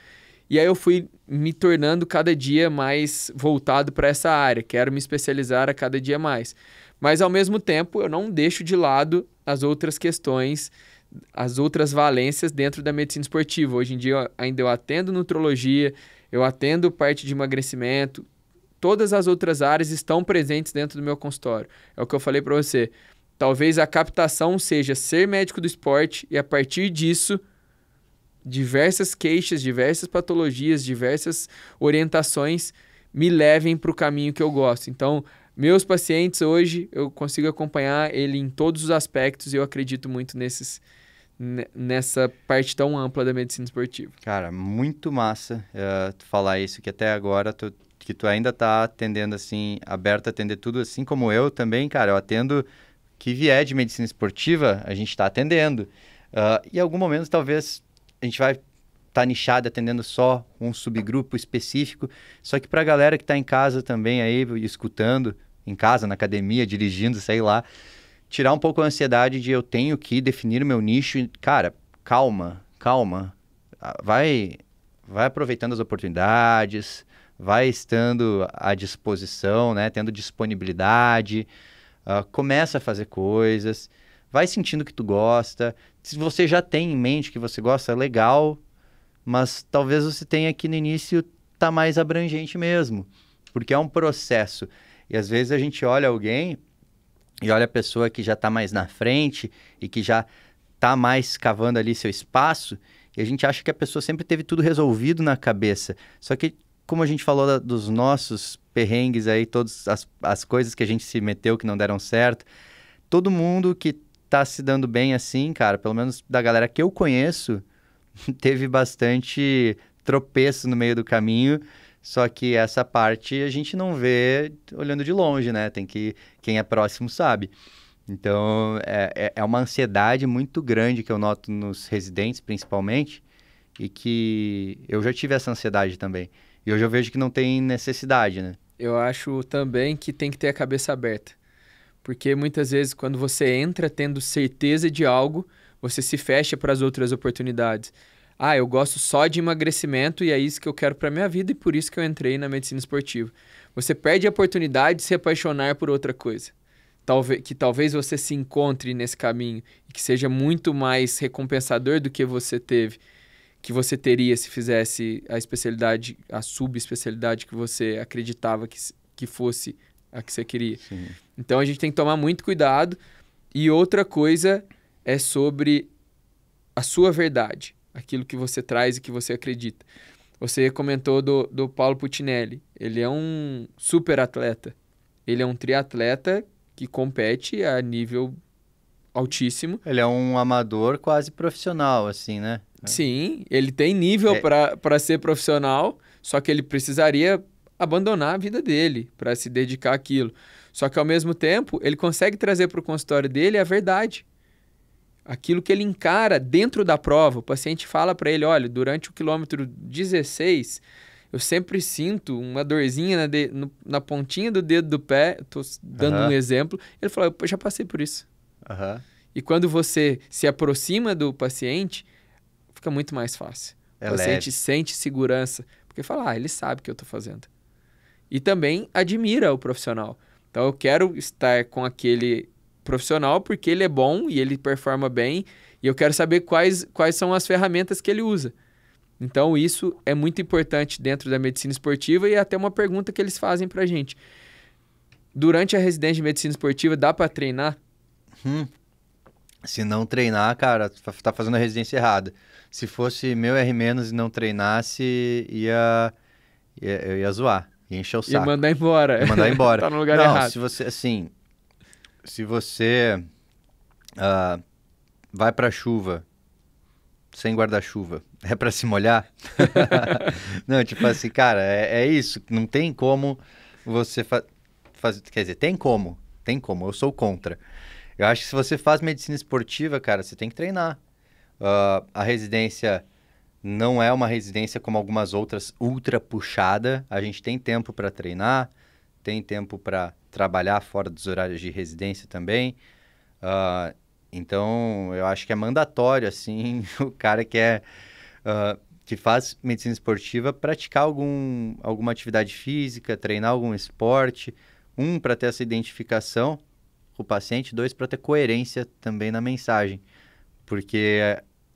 E aí eu fui me tornando cada dia mais voltado para essa área, quero me especializar a cada dia mais. Mas, ao mesmo tempo, eu não deixo de lado as outras questões, as outras valências dentro da medicina esportiva. Hoje em dia, ainda eu atendo nutrologia, eu atendo parte de emagrecimento, todas as outras áreas estão presentes dentro do meu consultório. É o que eu falei para você. Talvez a captação seja ser médico do esporte e, a partir disso, diversas queixas, diversas patologias, diversas orientações me levem para o caminho que eu gosto. Então, meus pacientes hoje, eu consigo acompanhar ele em todos os aspectos e eu acredito muito nessa parte tão ampla da medicina esportiva. Cara, muito massa tu falar isso, que até agora que tu ainda tá atendendo assim, aberto a atender tudo, assim como eu também, cara, eu atendo que vier de medicina esportiva, a gente tá atendendo. E em algum momento, talvez, a gente vai estar nichado atendendo só um subgrupo específico, só que pra galera que tá em casa também aí, escutando, em casa, na academia, dirigindo, sei lá, tirar um pouco a ansiedade de eu tenho que definir o meu nicho. E, cara, calma. Vai aproveitando as oportunidades, vai estando à disposição, né? Tendo disponibilidade, começa a fazer coisas, vai sentindo que tu gosta. Se você já tem em mente que você gosta, legal, mas talvez você tenha que no início tá mais abrangente mesmo, porque é um processo. E às vezes a gente olha alguém e olha a pessoa que já está mais na frente e que já está mais cavando ali seu espaço e a gente acha que a pessoa sempre teve tudo resolvido na cabeça. Só que, como a gente falou dos nossos perrengues aí, todas as coisas que a gente se meteu que não deram certo, todo mundo que está se dando bem assim, cara, pelo menos da galera que eu conheço, teve bastante tropeço no meio do caminho. Só que essa parte a gente não vê olhando de longe, né? Quem é próximo sabe. Então, é uma ansiedade muito grande que eu noto nos residentes, principalmente, e que eu já tive essa ansiedade também. E hoje eu vejo que não tem necessidade, né? Eu acho também que tem que ter a cabeça aberta. Porque muitas vezes, quando você entra tendo certeza de algo, você se fecha para as outras oportunidades. Ah, eu gosto só de emagrecimento e é isso que eu quero para minha vida e por isso que eu entrei na medicina esportiva. Você perde a oportunidade de se apaixonar por outra coisa. Talvez você se encontre nesse caminho e que seja muito mais recompensador do que você teria se fizesse a especialidade, a subespecialidade que você acreditava que fosse a que você queria. Sim. Então a gente tem que tomar muito cuidado. E outra coisa é sobre a sua verdade, aquilo que você traz e que você acredita. Você comentou do Paulo Puccinelli. Ele é um super atleta. Ele é um triatleta que compete a nível altíssimo. Ele é um amador quase profissional, assim, né? Sim, ele tem nível para ser profissional, só que ele precisaria abandonar a vida dele para se dedicar àquilo. Só que, ao mesmo tempo, ele consegue trazer para o consultório dele a verdade. Aquilo que ele encara dentro da prova. O paciente fala para ele, olha, durante o quilômetro 16, eu sempre sinto uma dorzinha na pontinha do dedo do pé. Estou dando um exemplo. Ele falou, eu já passei por isso. E quando você se aproxima do paciente, fica muito mais fácil. O paciente sente segurança, porque fala, ele sabe o que eu estou fazendo. E também admira o profissional. Então, eu quero estar com aquele profissional porque ele é bom e ele performa bem e eu quero saber quais são as ferramentas que ele usa. Então, isso é muito importante dentro da medicina esportiva e é até uma pergunta que eles fazem pra gente. Durante a residência de medicina esportiva, dá para treinar? Se não treinar, cara, tá fazendo a residência errada. Se fosse meu R- e não treinasse, eu ia zoar, ia encher o saco. Ia mandar embora. Ia mandar embora. Tá no lugar errado. Se você vai pra chuva sem guarda-chuva, é pra se molhar? Não, tipo assim, cara, é isso. Não tem como você fazer... Quer dizer, tem como. Eu sou contra. Eu acho que se você faz medicina esportiva, cara, você tem que treinar. A residência não é uma residência como algumas outras ultra puxada. A gente tem tempo para treinar, tem tempo para trabalhar fora dos horários de residência também. Então, eu acho que é mandatório, assim, o cara que faz medicina esportiva praticar alguma atividade física, treinar algum esporte. Para ter essa identificação com o paciente, 2, para ter coerência também na mensagem. Porque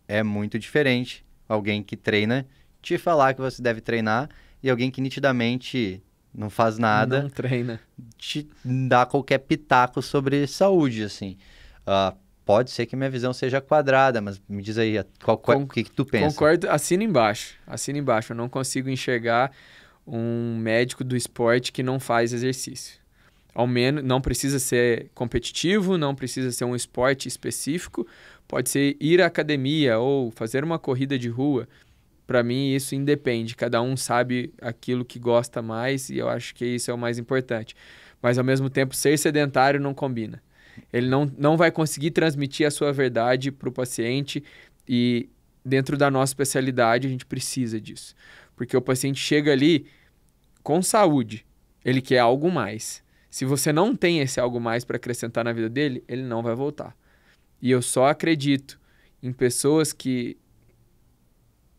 é muito diferente alguém que treina te falar que você deve treinar e alguém que nitidamente não faz nada, não treina, te dá qualquer pitaco sobre saúde, assim. Pode ser que minha visão seja quadrada, mas me diz aí, o que tu pensa? Concordo, assina embaixo. Eu não consigo enxergar um médico do esporte que não faz exercício. Ao menos, não precisa ser competitivo, não precisa ser um esporte específico, pode ser ir à academia ou fazer uma corrida de rua. Para mim, isso independe. Cada um sabe aquilo que gosta mais e eu acho que isso é o mais importante. Mas, ao mesmo tempo, ser sedentário não combina. Ele não vai conseguir transmitir a sua verdade para o paciente e, dentro da nossa especialidade, a gente precisa disso. Porque o paciente chega ali com saúde, ele quer algo mais. Se você não tem esse algo mais para acrescentar na vida dele, ele não vai voltar. E eu só acredito em pessoas que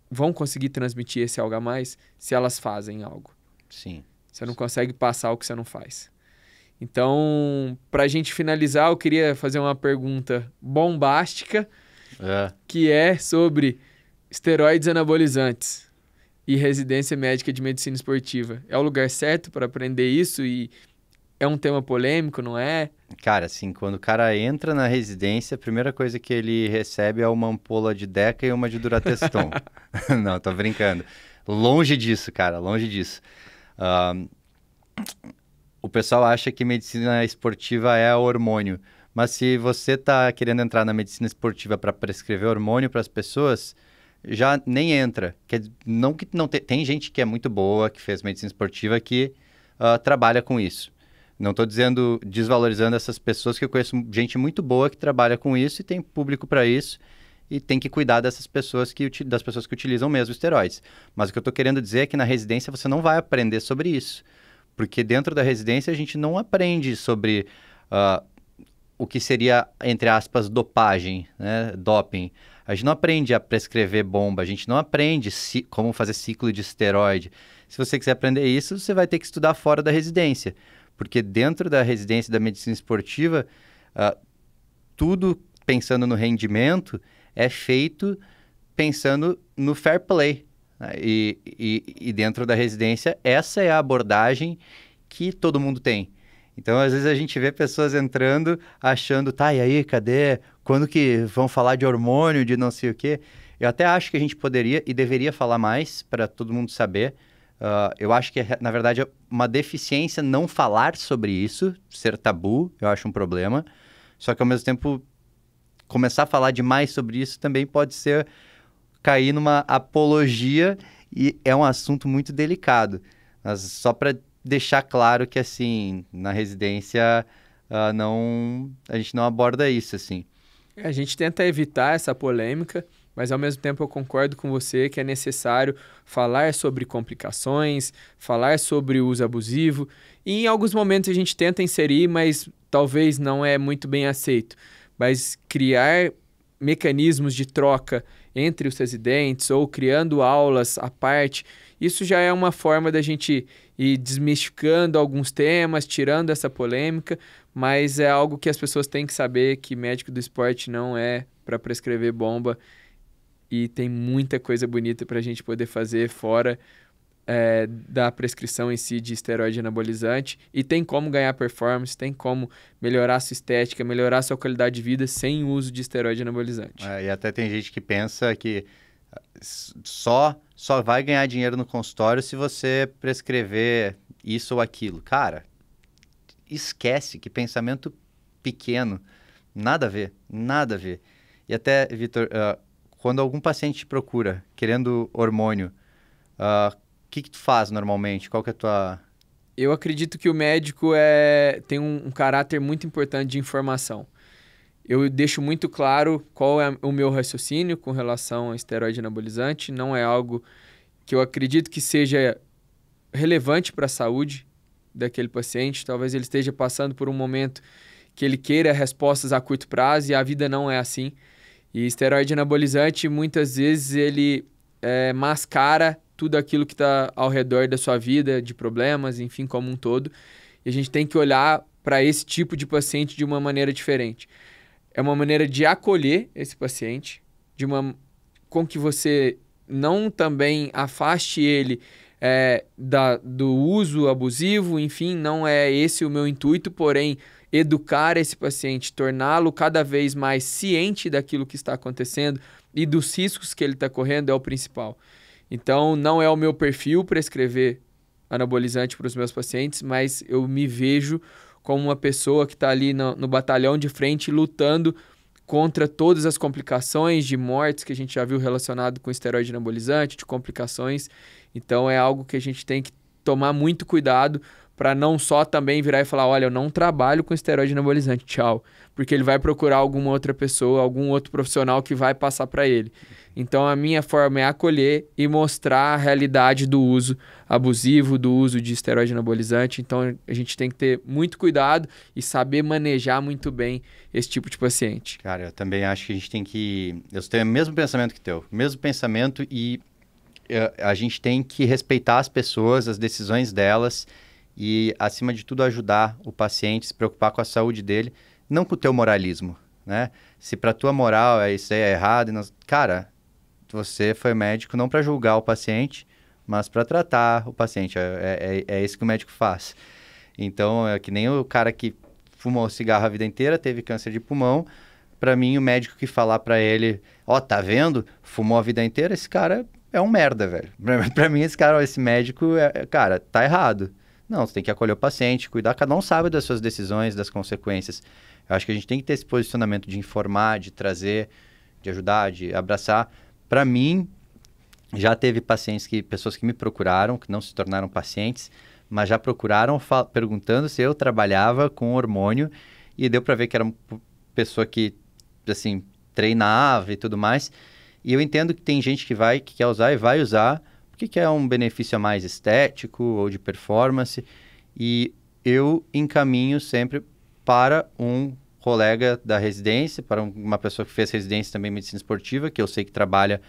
vão conseguir transmitir esse algo a mais se elas fazem algo. Sim. Você não consegue passar o que você não faz. Então, para a gente finalizar, eu queria fazer uma pergunta bombástica, que é sobre esteroides anabolizantes e residência médica de medicina esportiva. É o lugar certo para aprender isso e é um tema polêmico, não é? Cara, assim, quando o cara entra na residência, a primeira coisa que ele recebe é uma ampola de Deca e uma de Durateston. Não, tô brincando. Longe disso, cara, longe disso. O pessoal acha que medicina esportiva é hormônio, mas se você tá querendo entrar na medicina esportiva para prescrever hormônio para as pessoas, já nem entra. Não que não tem gente que é muito boa, que fez medicina esportiva, que trabalha com isso. Não estou desvalorizando essas pessoas, que eu conheço gente muito boa que trabalha com isso e tem público para isso e tem que cuidar dessas pessoas das pessoas que utilizam mesmo esteroides. Mas o que eu estou querendo dizer é que na residência você não vai aprender sobre isso, porque dentro da residência a gente não aprende sobre o que seria, entre aspas, dopagem, né? Doping. A gente não aprende a prescrever bomba, a gente não aprende como fazer ciclo de esteroide. Se você quiser aprender isso, você vai ter que estudar fora da residência. Porque dentro da residência da medicina esportiva, tudo pensando no rendimento é feito pensando no fair play. Né? E dentro da residência, essa é a abordagem que todo mundo tem. Então, às vezes a gente vê pessoas entrando achando, tá, e aí, cadê? Quando que vão falar de hormônio, de não sei o quê? Eu até acho que a gente poderia e deveria falar mais para todo mundo saber. Eu acho que, na verdade, é uma deficiência não falar sobre isso, ser tabu, eu acho um problema. Só que, ao mesmo tempo, começar a falar demais sobre isso também pode ser cair numa apologia e é um assunto muito delicado. Mas só para deixar claro que, assim, na residência, a gente não aborda isso, assim. A gente tenta evitar essa polêmica, mas ao mesmo tempo eu concordo com você que é necessário falar sobre complicações, falar sobre o uso abusivo, e em alguns momentos a gente tenta inserir, mas talvez não é muito bem aceito. Mas criar mecanismos de troca entre os residentes ou criando aulas à parte, isso já é uma forma da gente ir desmistificando alguns temas, tirando essa polêmica, mas é algo que as pessoas têm que saber que médico do esporte não é para prescrever bomba e tem muita coisa bonita para a gente poder fazer fora da prescrição em si de esteroide anabolizante e tem como ganhar performance, tem como melhorar sua estética, melhorar sua qualidade de vida sem o uso de esteroide anabolizante. E até tem gente que pensa que só vai ganhar dinheiro no consultório se você prescrever isso ou aquilo. Cara, esquece, que pensamento pequeno. Nada a ver, nada a ver. E até, Vitor, quando algum paciente te procura querendo hormônio, o que tu faz normalmente? Qual que é a tua... Eu acredito que o médico tem um caráter muito importante de informação. Eu deixo muito claro qual é o meu raciocínio com relação a esteroide anabolizante. Não é algo que eu acredito que seja relevante para a saúde daquele paciente. Talvez ele esteja passando por um momento que ele queira respostas a curto prazo e a vida não é assim. E esteroide anabolizante, muitas vezes, ele mascara tudo aquilo que está ao redor da sua vida, de problemas, enfim, como um todo. E a gente tem que olhar para esse tipo de paciente de uma maneira diferente. É uma maneira de acolher esse paciente, com que você não também afaste ele do uso abusivo, enfim, não é esse o meu intuito, porém, educar esse paciente, torná-lo cada vez mais ciente daquilo que está acontecendo e dos riscos que ele está correndo é o principal. Então, não é o meu perfil prescrever anabolizante para os meus pacientes, mas eu me vejo como uma pessoa que está ali no batalhão de frente lutando contra todas as complicações de mortes que a gente já viu relacionado com esteroide anabolizante, de complicações. Então, é algo que a gente tem que tomar muito cuidado para não só também virar e falar, olha, eu não trabalho com esteroide anabolizante, tchau. Porque ele vai procurar alguma outra pessoa, algum outro profissional que vai passar para ele. Então, a minha forma é acolher e mostrar a realidade do uso abusivo, do uso de esteroide anabolizante. Então, a gente tem que ter muito cuidado e saber manejar muito bem esse tipo de paciente. Cara, eu também acho que a gente tem que... Eu tenho o mesmo pensamento que teu, mesmo pensamento e a gente tem que respeitar as pessoas, as decisões delas e, acima de tudo, ajudar o paciente, se preocupar com a saúde dele, não com o teu moralismo, né? Se pra tua moral isso aí é errado, cara, você foi médico não para julgar o paciente, mas para tratar o paciente. É isso que o médico faz. Então, é que nem o cara que fumou cigarro a vida inteira, teve câncer de pulmão. Para mim, o médico que falar para ele, tá vendo? Fumou a vida inteira, esse cara é um merda, velho. Para mim, esse médico, cara, tá errado. Não, você tem que acolher o paciente, cuidar. Cada um sabe das suas decisões, das consequências. Eu acho que a gente tem que ter esse posicionamento de informar, de trazer, de ajudar, de abraçar. Para mim, já teve pessoas que me procuraram, que não se tornaram pacientes, mas já procuraram perguntando se eu trabalhava com hormônio e deu para ver que era uma pessoa que, assim, treinava e tudo mais. E eu entendo que tem gente que quer usar e vai usar, porque quer um benefício a mais estético ou de performance. E eu encaminho sempre para um colega da residência, para uma pessoa que fez residência também em medicina esportiva, que eu sei que trabalha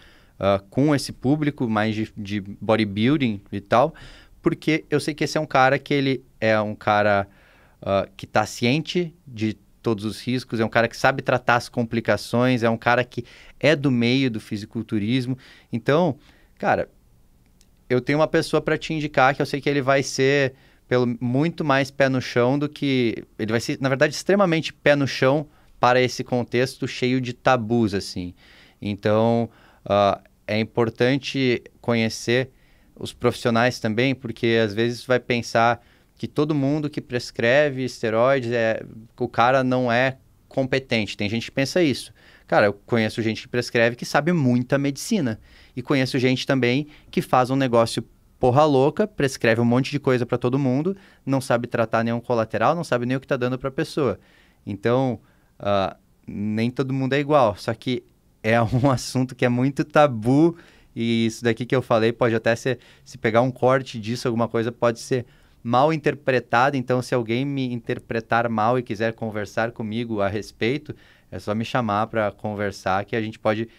com esse público mais de bodybuilding e tal, porque eu sei que esse é um cara que ele é um cara que está ciente de todos os riscos, é um cara que sabe tratar as complicações, é um cara que é do meio do fisiculturismo. Então, cara, eu tenho uma pessoa para te indicar que eu sei que ele vai ser muito mais pé no chão do que... Ele vai ser, na verdade, extremamente pé no chão para esse contexto cheio de tabus, assim. Então, é importante conhecer os profissionais também, porque às vezes vai pensar que todo mundo que prescreve esteroides, o cara não é competente. Tem gente que pensa isso. Cara, eu conheço gente que prescreve que sabe muita medicina. E conheço gente também que faz um negócio porra louca, prescreve um monte de coisa para todo mundo, não sabe tratar nenhum colateral, não sabe nem o que está dando para a pessoa. Então, nem todo mundo é igual. Só que é um assunto que é muito tabu e isso daqui que eu falei pode até ser, se pegar um corte disso, alguma coisa pode ser mal interpretado. Então, se alguém me interpretar mal e quiser conversar comigo a respeito, é só me chamar para conversar que a gente pode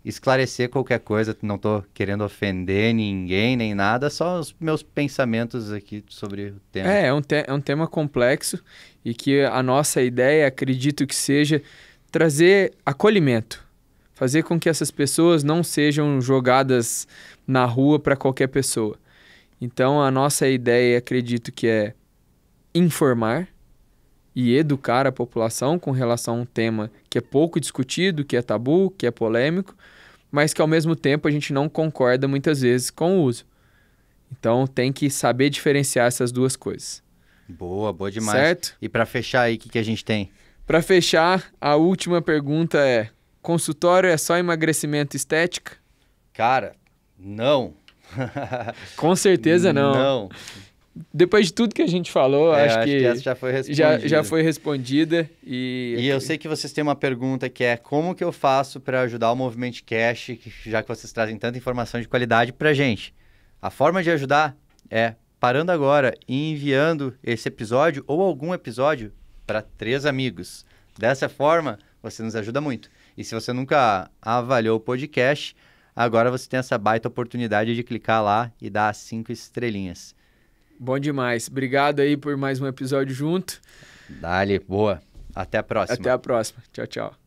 esclarecer qualquer coisa. Não estou querendo ofender ninguém nem nada, só os meus pensamentos aqui sobre o tema. É um tema complexo e que a nossa ideia, acredito que seja, trazer acolhimento. Fazer com que essas pessoas não sejam jogadas na rua para qualquer pessoa. Então, a nossa ideia, acredito que é informar e educar a população com relação a um tema que é pouco discutido, que é tabu, que é polêmico, mas que ao mesmo tempo a gente não concorda muitas vezes com o uso. Então, tem que saber diferenciar essas duas coisas. Boa demais. Certo? E para fechar aí, o que a gente tem? Para fechar, a última pergunta é: consultório é só emagrecimento e estética? Cara, não. Com certeza não. Não. Depois de tudo que a gente falou, acho que essa já foi respondida. Já foi respondida. E eu sei que vocês têm uma pergunta que é: como que eu faço para ajudar o Movimento Cash, já que vocês trazem tanta informação de qualidade pra gente? A forma de ajudar é parando agora e enviando esse episódio ou algum episódio para 3 amigos. Dessa forma, você nos ajuda muito. E se você nunca avaliou o podcast, agora você tem essa baita oportunidade de clicar lá e dar 5 estrelinhas. Bom demais. Obrigado aí por mais um episódio junto. Dale, boa. Até a próxima. Até a próxima. Tchau, tchau.